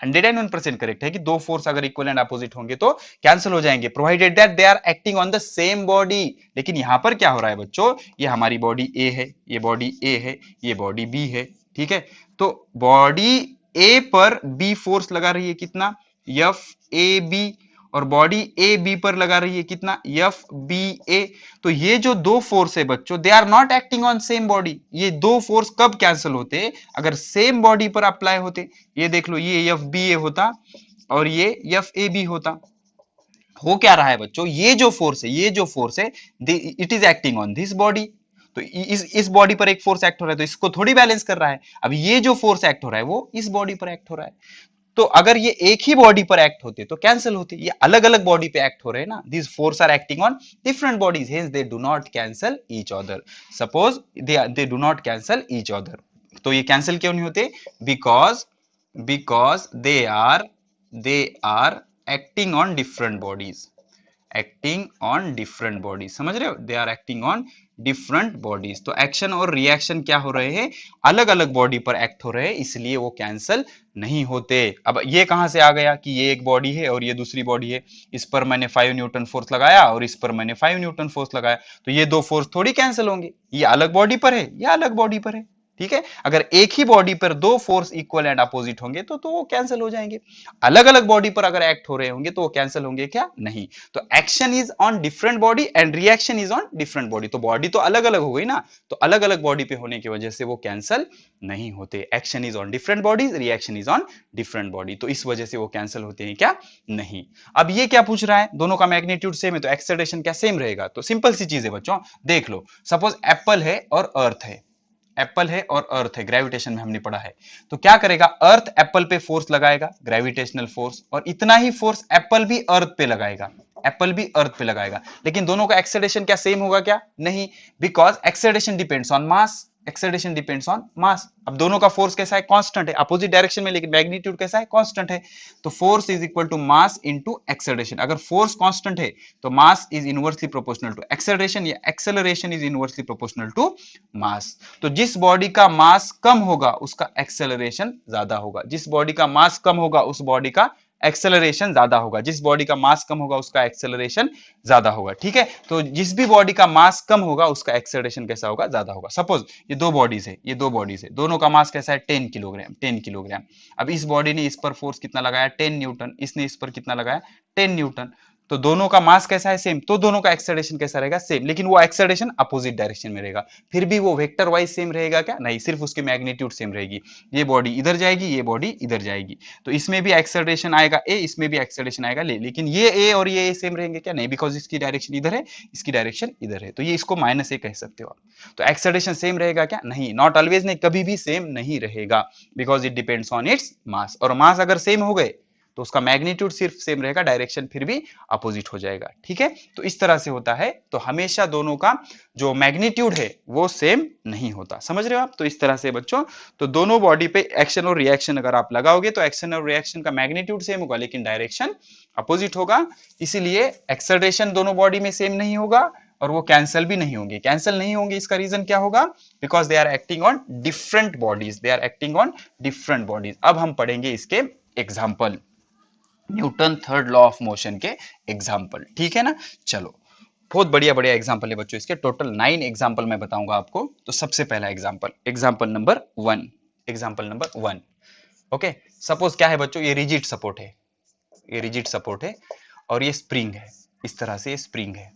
101% करेक्ट है कि दो फोर्स अगर इक्वल एंड अपोजिट होंगे तो कैंसिल हो जाएंगे, provided that they are acting on the same body. लेकिन यहां पर क्या हो रहा है बच्चों, ये हमारी बॉडी ए है, ये बॉडी ए है, ये बॉडी बी है, ठीक है। तो बॉडी ए पर बी फोर्स लगा रही है कितना, एफ ए बी, और बॉडी ए बी पर लगा रही है कितना, एफ बी ए। तो ये जो दो फोर्स है बच्चों, they are not acting on same body. ये दो फोर्स कब कैंसिल होते, अगर सेम बॉडी पर अप्लाई होते। ये देख लो, ये एफ बी ए होता और ये एफ ए बी होता। हो क्या रहा है बच्चों, ये जो फोर्स है, ये जो फोर्स है, it is acting on this body. तो इस बॉडी पर एक फोर्स एक्ट हो रहा है, तो इसको थोड़ी बैलेंस कर रहा है। अब ये जो फोर्स एक्ट हो रहा है वो इस बॉडी पर एक्ट हो रहा है। तो अगर ये एक ही बॉडी पर एक्ट होते तो कैंसिल होते, ये अलग अलग बॉडी पे एक्ट हो रहे हैं ना। This force are acting on different bodies, hence they do not cancel each other. Suppose they do not cancel each other. तो ये कैंसिल क्यों नहीं होते, because they are acting on different bodies, acting on different bodies. समझ रहे हो, they are acting on different bodies. तो action और रिएक्शन क्या हो रहे हैं, अलग अलग बॉडी पर एक्ट हो रहे हैं, इसलिए वो कैंसल नहीं होते। अब ये कहां से आ गया कि ये एक बॉडी है और ये दूसरी बॉडी है, इस पर मैंने 5 न्यूटन फोर्स लगाया और इस पर मैंने 5 न्यूटन फोर्स लगाया, तो ये दो फोर्स थोड़ी कैंसिल होंगे। ये अलग बॉडी पर है, ये अलग बॉडी पर है, ठीक है। अगर एक ही बॉडी पर दो फोर्स इक्वल एंड अपोजिट होंगे तो वो कैंसिल हो जाएंगे। अलग अलग बॉडी पर अगर एक्ट हो रहे होंगे तो वो कैंसिल होंगे क्या, नहीं। तो action is on different body and reaction is on different body. तो बॉडी तो अलग अलग हो गई ना, तो अलग अलग बॉडी पे होने की वजह से वो कैंसिल नहीं होते। Action is on different bodies, reaction is on different body, तो इस वजह से वो कैंसिल होते हैं क्या, नहीं। अब ये क्या पूछ रहा है, दोनों का मैग्नीट्यूड सेम है तो एक्सेलरेशन क्या सेम रहेगा। तो सिंपल सी चीज है बच्चों, देख लो, सपोज एप्पल है और अर्थ है, एप्पल है और अर्थ है, ग्रेविटेशन में हमने पढ़ा है। तो क्या करेगा, अर्थ एप्पल पे फोर्स लगाएगा, ग्रेविटेशनल फोर्स, और इतना ही फोर्स एप्पल भी अर्थ पे लगाएगा, एप्पल भी अर्थ पे लगाएगा। लेकिन दोनों का एक्सेलरेशन क्या सेम होगा क्या, नहीं, because acceleration depends on mass, acceleration depends on मास। अब दोनों का फोर्स कैसा है, कांस्टेंट है, अपोजिट डायरेक्शन में, लेकिन मैग्नीट्यूड कैसा है, कांस्टेंट है। तो force is equal to mass into acceleration. अगर फोर्स कांस्टेंट है तो mass is inversely proportional to acceleration, या acceleration is inversely proportional to mass. तो जिस बॉडी का मास कम होगा उसका एक्सेलरेशन ज्यादा होगा, जिस बॉडी का मास कम होगा उस बॉडी का एक्सेलरेशन ज्यादा होगा, जिस बॉडी का मास कम होगा उसका एक्सेलरेशन ज्यादा होगा, ठीक है। तो जिस भी बॉडी का मास कम होगा उसका एक्सेलरेशन कैसा होगा, ज्यादा होगा। सपोज ये दो बॉडीज है, ये दो बॉडीज है, दोनों का मास कैसा है, 10 किलोग्राम, 10 किलोग्राम। अब इस बॉडी ने इस पर फोर्स कितना लगाया, 10 न्यूटन, इसने इस पर कितना लगाया, 10 न्यूटन। तो दोनों का मास कैसा है, सेम, तो दोनों का एक्सेलरेशन कैसा रहेगा, सेम। लेकिन वो एक्सेलरेशन अपोजिट डायरेक्शन में रहेगा, फिर भी वो वेक्टर वाइज सेम रहेगा क्या, नहीं, सिर्फ उसकी मैग्नीट्यूड सेम रहेगी। ये बॉडी इधर जाएगी, ये बॉडी इधर जाएगी, तो इसमें भी एक्सेलरेशन आएगा ए, इसमें भी एक्सेलरेशन आएगा ले, लेकिन ये ए और ये ए सेम रहेंगे क्या, नहीं, बिकॉज इसकी डायरेक्शन इधर है, इसकी डायरेक्शन इधर है, तो ये इसको माइनस ए कह सकते हो आप। तो एक्सेलरेशन सेम रहेगा क्या, नहीं, नॉट ऑलवेज, नहीं, कभी भी सेम नहीं रहेगा, because it depends on its mass. और मास अगर सेम हो गए तो उसका मैग्नीट्यूड सिर्फ सेम रहेगा, डायरेक्शन फिर भी अपोजिट हो जाएगा, ठीक है। तो इस तरह से होता है, तो हमेशा दोनों का जो मैग्नीट्यूड है वो सेम नहीं होता, समझ रहे हो आप। तो इस तरह से बच्चों, तो दोनों बॉडी पे एक्शन और रिएक्शन अगर आप लगाओगे तो एक्शन और रिएक्शन का मैग्नीट्यूड सेम होगा लेकिन डायरेक्शन अपोजिट होगा, इसीलिए एक्सेलरेशन दोनों बॉडी में सेम नहीं होगा और वो कैंसिल भी नहीं होंगे। कैंसिल नहीं होंगे इसका रीजन क्या होगा, because they are acting on different bodies, they are acting on different bodies. अब हम पढ़ेंगे इसके example, newton third law of motion के एग्जाम्पल, ठीक है ना। चलो, बहुत बढ़िया बढ़िया एग्जाम्पल है बच्चों, इसके टोटल 9 एग्जाम्पल मैं बताऊंगा आपको। तो सबसे पहला example, example number 1, example number 1, okay. Suppose क्या है बच्चों, ये रिजिड सपोर्ट है, ये रिजिड सपोर्ट है और ये स्प्रिंग है, इस तरह से ये स्प्रिंग है,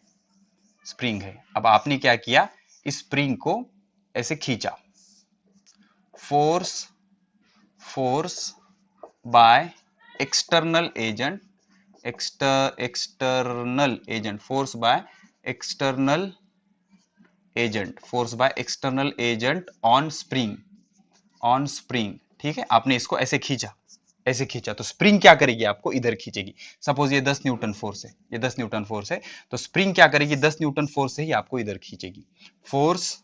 स्प्रिंग है। अब आपने क्या किया, इस स्प्रिंग को ऐसे खींचा, force by external agent, external agent, force by external agent, force by external agent on spring, on spring, ठीक है। आपने इसको ऐसे खींचा, ऐसे खींचा, तो स्प्रिंग क्या करेगी, आपको इधर खींचेगी। सपोज ये 10 न्यूटन फोर्स है, ये 10 न्यूटन फोर्स है, तो स्प्रिंग क्या करेगी, 10 न्यूटन फोर्स से ही आपको इधर खींचेगी। Force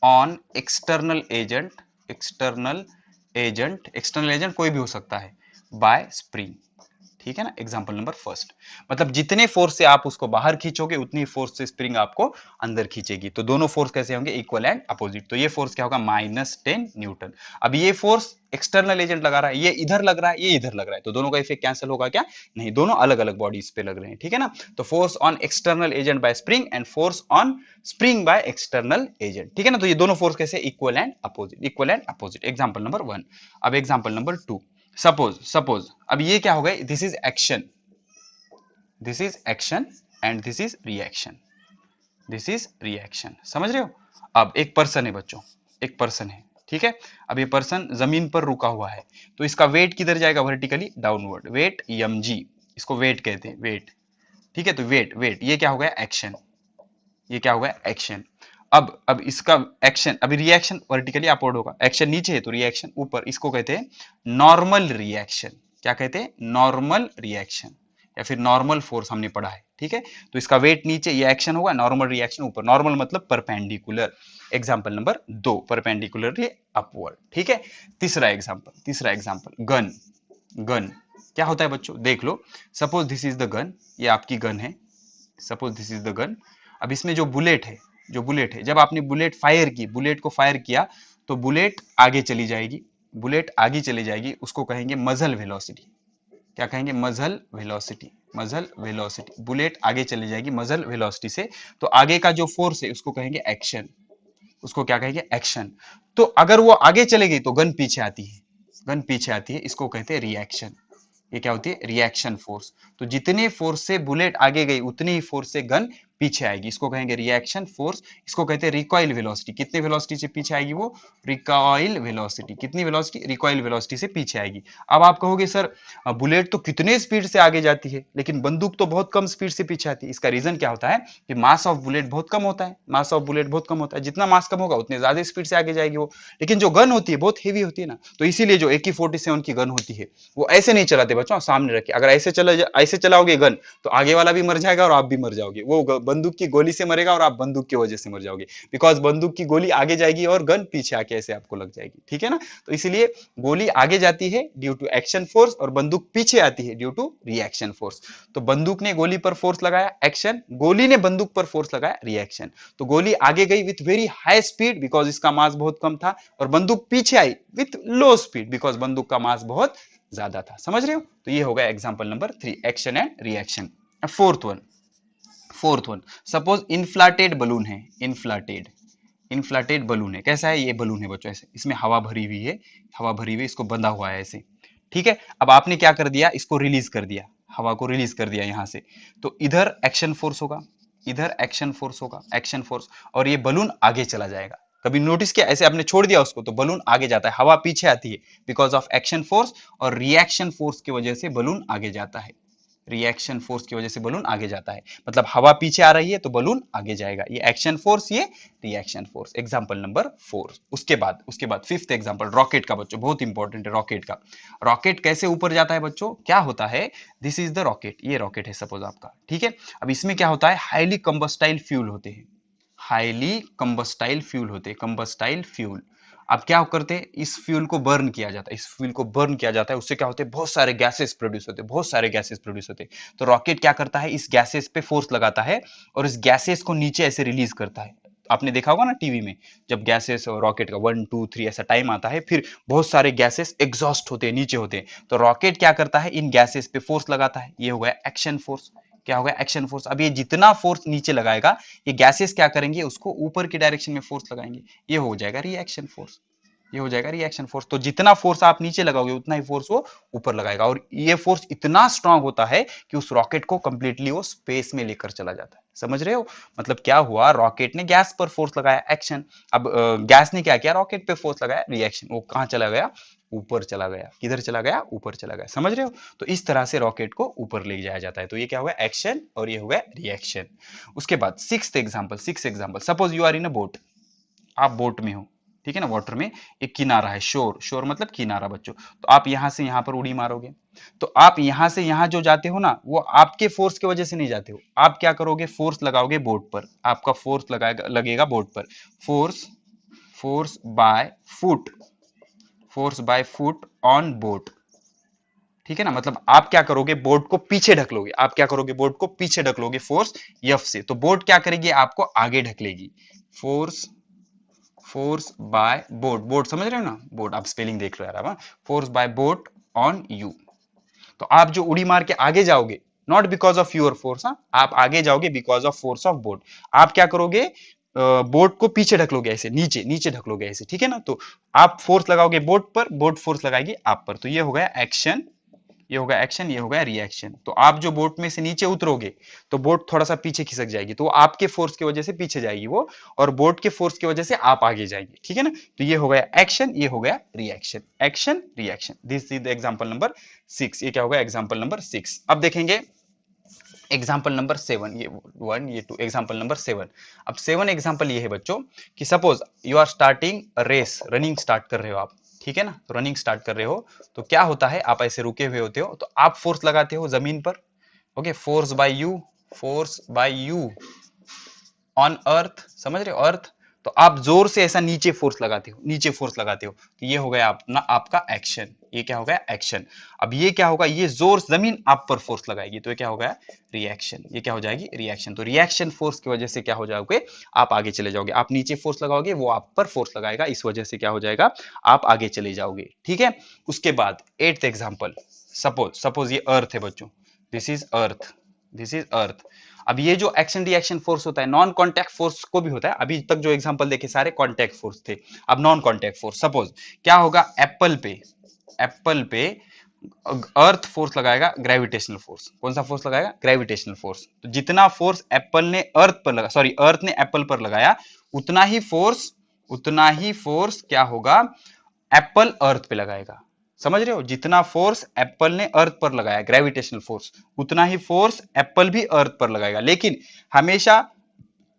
on external agent, external agent कोई भी हो सकता है, बाय स्प्रिंग, ठीक है ना। एग्जांपल नंबर फर्स्ट, मतलब जितने फोर्स से आप उसको बाहर खींचोगे उतनी फोर्स से स्प्रिंग आपको अंदर खींचेगी। तो दोनों फोर्स कैसे होंगे, इक्वल एंड अपोजिट। तो ये फोर्स क्या होगा, -10 न्यूटन। अब ये फोर्स एक्सटर्नल एजेंट लगा रहा है, ये इधर लग रहा है, ये इधर लग रहा है, तो दोनों का इफेक्ट कैंसिल होगा क्या, नहीं, दोनों अलग अलग बॉडीज पे लग रहे हैं, ठीक है ना। तो force on external agent bye spring and force on spring by external agent, ठीक है ना। तो ये दोनों फोर्स कैसे, equal and opposite, equal and opposite. Example number 1। अब एग्जांपल नंबर 2, सपोज अब ये क्या हो गया, this is action, this is action and this is reaction, this is reaction, समझ रहे हो। अब एक पर्सन है बच्चों, एक पर्सन है, ठीक है। अब ये पर्सन जमीन पर रुका हुआ है, तो इसका वेट किधर जाएगा, वर्टिकली डाउनवर्ड, वेट mg, इसको वेट कहते हैं, वेट, ठीक है। तो वेट वेट ये क्या हो गया, एक्शन, ये क्या हो गया, एक्शन। अब इसका एक्शन, अभी रिएक्शन वर्टिकली अपवर्ड होगा, एक्शन नीचे है तो रिएक्शन ऊपर, इसको कहते हैं नॉर्मल रिएक्शन। क्या कहते हैं, नॉर्मल रिएक्शन, या फिर नॉर्मल फोर्स हमने पढ़ा है, ठीक है। तो इसका वेट नीचे, ये एक्शन होगा, नॉर्मल रिएक्शन ऊपर, नॉर्मल मतलब perpendicular. Example number 2, perpendicularly upward, ठीक है। तीसरा एग्जाम्पल गन, गन क्या होता है बच्चों, देख लो। Suppose this is the gun, ये आपकी गन है, suppose this is the gun. अब इसमें जो बुलेट है, जो बुलेट है, जब आपने बुलेट फायर की, बुलेट को फायर किया तो बुलेट आगे चली जाएगी, बुलेट आगे चली जाएगी, उसको कहेंगे मजल वेलोसिटी। क्या कहेंगे, मजल वेलोसिटी, मजल वेलोसिटी, बुलेट आगे चली जाएगी मजल वेलोसिटी से, तो आगे का जो फोर्स है उसको कहेंगे एक्शन, उसको क्या कहेंगे, एक्शन। तो अगर वो आगे चले गई तो गन पीछे आती है, गन पीछे आती है, इसको कहते हैं रिएक्शन। ये क्या होती है, रिएक्शन फोर्स। तो जितने फोर्स से बुलेट आगे गई उतनी ही फोर्स से गन पीछे आएगी, इसको कहेंगे रिएक्शन फोर्स। इसको कहते हैं रिकॉइल वेलोसिटी, कितने वेलोसिटी से पीछे आएगी वो, रिकॉइल वेलोसिटी, कितनी वेलोसिटी, रिकॉइल वेलोसिटी से पीछे आएगी। अब आप कहोगे सर बुलेट तो कितने स्पीड से आगे जाती है, लेकिन बंदूक तो बहुत कम स्पीड से पीछे आती है। इसका रीजन क्या होता है कि मास ऑफ बुलेट बहुत कम होता है, मास ऑफ बुलेट बहुत कम होता है, जितना मास कम होगा उतने ज्यादा स्पीड से आगे जाएगी वो। लेकिन जो गन होती है बहुत हेवी होती है ना, तो इसीलिए जो AK-47 की गन होती है वो ऐसे नहीं चलाते बच्चों, सामने रखे, अगर ऐसे चलाओगे गन तो आगे वाला भी मर जाएगा और आप भी मर जाओगे, वो बंदूक की गोली से मरेगा और आप बंदूक की वजह से मर जाओगे, बिकॉज बंदूक की गोली आगे जाएगी और गन पीछे आके ऐसे आपको लग जाएगी, ठीक है ना। तो इसीलिए गोली आगे जाती है ड्यू टू एक्शन फोर्स और बंदूक पीछे आती है ड्यू टू रिएक्शन फोर्स। तो बंदूक ने गोली पर फोर्स लगाया एक्शन, गोली ने बंदूक पर फोर्स लगाया रिएक्शन। तो गोली आगे गई with very high speed because इसका मास बहुत कम था, और बंदूक पीछे आई विथ लो स्पीड बिकॉज बंदूक का मास बहुत ज्यादा था, समझ रहे हो। तो ये होगा example number 3, action and reaction. Fourth one suppose inflated balloon है, इन्फ्लाटेड बलून है, कैसा है ये बलून है बच्चों, ऐसे इसमें हवा भरी हुई है, हवा भरी हुई, इसको बंधा हुआ है ऐसे, ठीक है। अब आपने क्या कर दिया, इसको रिलीज कर दिया, हवा को रिलीज कर दिया यहां से, तो इधर एक्शन फोर्स होगा, इधर एक्शन फोर्स होगा, एक्शन फोर्स, और ये बलून आगे चला जाएगा। कभी नोटिस किया, ऐसे आपने छोड़ दिया उसको तो बलून आगे जाता है, हवा पीछे आती है बिकॉज ऑफ एक्शन फोर्स, और रिएक्शन फोर्स की वजह से बलून आगे जाता है, रिएक्शन फोर्स की वजह से बलून आगे जाता है, मतलब हवा पीछे आ रही है तो बलून आगे जाएगा, ये एक्शन फोर्स, ये रिएक्शन फोर्स। Example number 4। उसके बाद फिफ्थ एग्जांपल रॉकेट का बच्चों, बहुत इंपॉर्टेंट है रॉकेट का। रॉकेट कैसे ऊपर जाता है बच्चों, क्या होता है, दिस इज द रॉकेट, ये रॉकेट है सपोज आपका, ठीक है। अब इसमें क्या होता है, हाईली कंबस्टाइल फ्यूल होते हैं, हाईली कंबस्टाइल फ्यूल होते हैं, कंबस्टाइल फ्यूल। अब क्या करते हैं, इस फ्यूल को बर्न किया जाता है, इस फ्यूल को बर्न किया जाता है, उससे क्या होते हैं, बहुत सारे गैसेस प्रोड्यूस होते हैं, बहुत सारे गैसेस प्रोड्यूस होते हैं। तो रॉकेट क्या करता है, इस गैसेस पे फोर्स लगाता है और इस गैसेस को नीचे ऐसे रिलीज करता है। आपने देखा होगा ना टीवी में, जब गैसेस और रॉकेट का 1 2 3 ऐसा टाइम आता है, फिर बहुत सारे गैसेस एग्जॉस्ट होते हैं, नीचे होते हैं, तो रॉकेट क्या करता है, इन गैसेस पे फोर्स लगाता है, ये हो गया एक्शन फोर्स। क्या होगा, एक्शन फोर्स। अब ये जितना फोर्स नीचे लगाएगा, ये गैसेस क्या करेंगे, उसको ऊपर की डायरेक्शन में फोर्स लगाएंगे, ये हो जाएगा रिएक्शन फोर्स, ये हो जाएगा रिएक्शन फोर्स। तो जितना फोर्स आप नीचे लगाओगे उतना ही फोर्स वो ऊपर लगाएगा, और ये फोर्स इतना स्ट्रांग होता है कि उस रॉकेट को कंप्लीटली वो स्पेस में लेकर चला जाता है, समझ रहे हो। मतलब क्या हुआ, रॉकेट ने गैस पर फोर्स लगाया एक्शन, अब गैस ने क्या किया, रॉकेट पे फोर्स लगाया रिएक्शन, वो कहां चला गया, ऊपर चला गया, किधर चला गया, ऊपर चला गया, समझ रहे हो। तो इस तरह से रॉकेट को ऊपर ले जाया जाता है। तो ये क्या हुआ, एक्शन, और ये हुआ रिएक्शन। उसके बाद sixth example, suppose you are in a boat, आप बोट में हो, ठीक है ना, वाटर में, एक किनारा है, शोर, शोर मतलब किनारा बच्चों। तो आप यहां से यहां पर उड़ी मारोगे, तो आप यहां से यहां जो जाते हो ना, वो आपके फोर्स की वजह से नहीं जाते हो, आप क्या करोगे, फोर्स लगाओगे बोट पर, आपका फोर्स लगेगा बोट पर, force force by foot, force by foot on boat, ठीक है ना। मतलब आप क्या करोगे, बोट को पीछे ढकलोगे, आप क्या करोगे, बोट को पीछे ढकलोगे फोर्स एफ से, तो बोट क्या करेगी, आपको आगे ढकलेगी, force force by boat, boat समझ रहे हो ना, बोट, आप स्पेलिंग देख लो यार, force by boat on you. तो आप जो उड़ी मार के आगे जाओगे, not because of your force, आप आगे जाओगे because of force of boat. आप क्या करोगे, बोर्ड को पीछे ढकलोगे ऐसे, नीचे नीचे ढकलोगे ऐसे, ठीक है ना। तो आप फोर्स लगाओगे बोर्ड पर, बोर्ड फोर्स लगाएगी आप पर। तो ये हो गया एक्शन, ये हो गया एक्शन, ये हो गया रिएक्शन। तो आप जो बोट में से नीचे उतरोगे तो बोट थोड़ा सा पीछे खिसक जाएगी, तो आपके फोर्स की वजह से पीछे जाएगी वो, और बोट के फोर्स की वजह से आप आगे जाएंगे, ठीक है ना। तो ये हो गया एक्शन, ये हो गया reaction, action reaction. This is the example number 6। ये क्या होगा, एग्जांपल नंबर 6। अब देखेंगे एग्जाम्पल नंबर 7, ये 1 ये 2, एग्जाम्पल नंबर 7। अब 7 एग्जाम्पल ये है बच्चों कि suppose you are starting race, running start कर रहे हो आप, ठीक है ना। तो रनिंग स्टार्ट कर रहे हो तो क्या होता है, आप ऐसे रुके हुए होते हो तो आप फोर्स लगाते हो जमीन पर, okay, force by you, force by you on earth, समझ रहे हो, अर्थ। तो आप जोर से ऐसा नीचे फोर्स लगाते हो, नीचे फोर्स लगाते हो, तो ये हो गया अपना आपका एक्शन, ये क्या हो गया एक्शन। अब ये क्या होगा, ये जोर जमीन आप पर फोर्स लगाएगी, तो ये क्या हो गया रिएक्शन, ये क्या हो जाएगी रिएक्शन। तो रिएक्शन फोर्स की वजह से क्या हो जाओगे, आप आगे चले जाओगे। आप नीचे फोर्स लगाओगे, वो आप पर फोर्स लगाएगा, इस वजह से क्या हो जाएगा, आप आगे चले जाओगे, ठीक है। उसके बाद 8th एग्जाम्पल, सपोज ये अर्थ है बच्चों, this is earth, this is earth. अब ये जो एक्शन रिएक्शन फोर्स होता है, नॉन कॉन्टैक्ट फोर्स को भी होता है। अभी तक जो एग्जांपल देखे सारे कॉन्टैक्ट फोर्स थे, अब नॉन कॉन्टैक्ट फोर्स। सपोज क्या होगा, एप्पल पे अर्थ फोर्स लगाएगा ग्रेविटेशनल फोर्स। कौन सा फोर्स लगाएगा, ग्रेविटेशनल फोर्स। तो जितना फोर्स एप्पल ने अर्थ पर लगा, सॉरी अर्थ ने एप्पल पर लगाया, उतना ही फोर्स क्या होगा, एप्पल अर्थ पे लगाएगा। समझ रहे हो, जितना फोर्स एप्पल ने अर्थ पर लगाया ग्रेविटेशनल फोर्स, उतना ही फोर्स एप्पल भी अर्थ पर लगाएगा। लेकिन हमेशा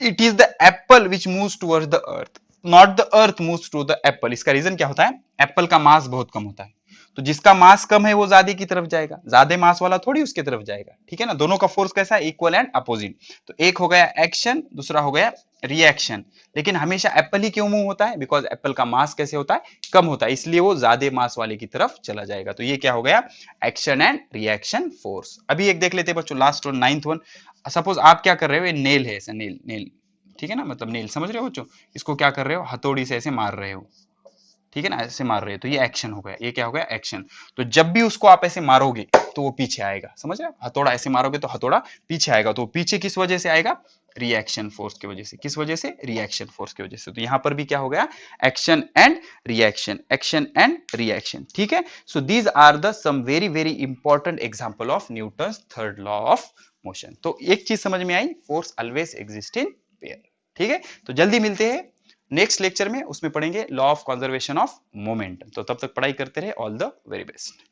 it is the apple which moves towards the earth, not the earth moves to the apple. इसका रीजन क्या होता है, एप्पल का मास बहुत कम होता है, तो जिसका मास कम है वो ज्यादा की तरफ जाएगा, ज्यादा मास वाला थोड़ी उसकी तरफ जाएगा, ठीक है ना। दोनों का फोर्स कैसा है, इक्वल एंड अपोजिट। तो एक हो गया एक्शन, दूसरा हो गया रिएक्शन। लेकिन हमेशा एप्पल ही क्यों मूव होता है, बिकॉज एप्पल का मास कैसे होता है, कम होता है, इसलिए वो ज्यादा मास वाले की तरफ चला जाएगा। तो ये क्या हो गया, एक्शन एंड रिएक्शन फोर्स। अभी एक देख लेते हैं बच्चों, लास्ट और 9th वन। सपोज आप क्या कर रहे हो, ये नेल है, ऐसा नेल, नेल, ठीक है ना, मतलब नेल, समझ रहे हो बच्चों। इसको क्या कर रहे हो, हथौड़ी से ऐसे मार रहे हो, ठीक है ना, ऐसे मार रहे हो, तो ये एक्शन हो गया, ये क्या हो गया एक्शन। तो जब भी उसको आप ऐसे मारोगे तो वो पीछे आएगा, समझ रहे हो, हथौड़ा ऐसे मारोगे तो हथौड़ा पीछे आएगा, तो पीछे किस वजह से आएगा, रिएक्शन फोर्स की वजह से। किस वजह से, रिएक्शन फोर्स की वजह से। तो यहां पर भी क्या हो गया, action and reaction, action and reaction, ठीक है। So these are the some very very important example of Newton's third law of motion. तो एक चीज समझ में आई, force always exist in pair, ठीक है। तो जल्दी मिलते हैं नेक्स्ट लेक्चर में, उसमें पढ़ेंगे law of conservation of momentum. तो तब तक पढ़ाई करते रहे, ऑल द वेरी बेस्ट।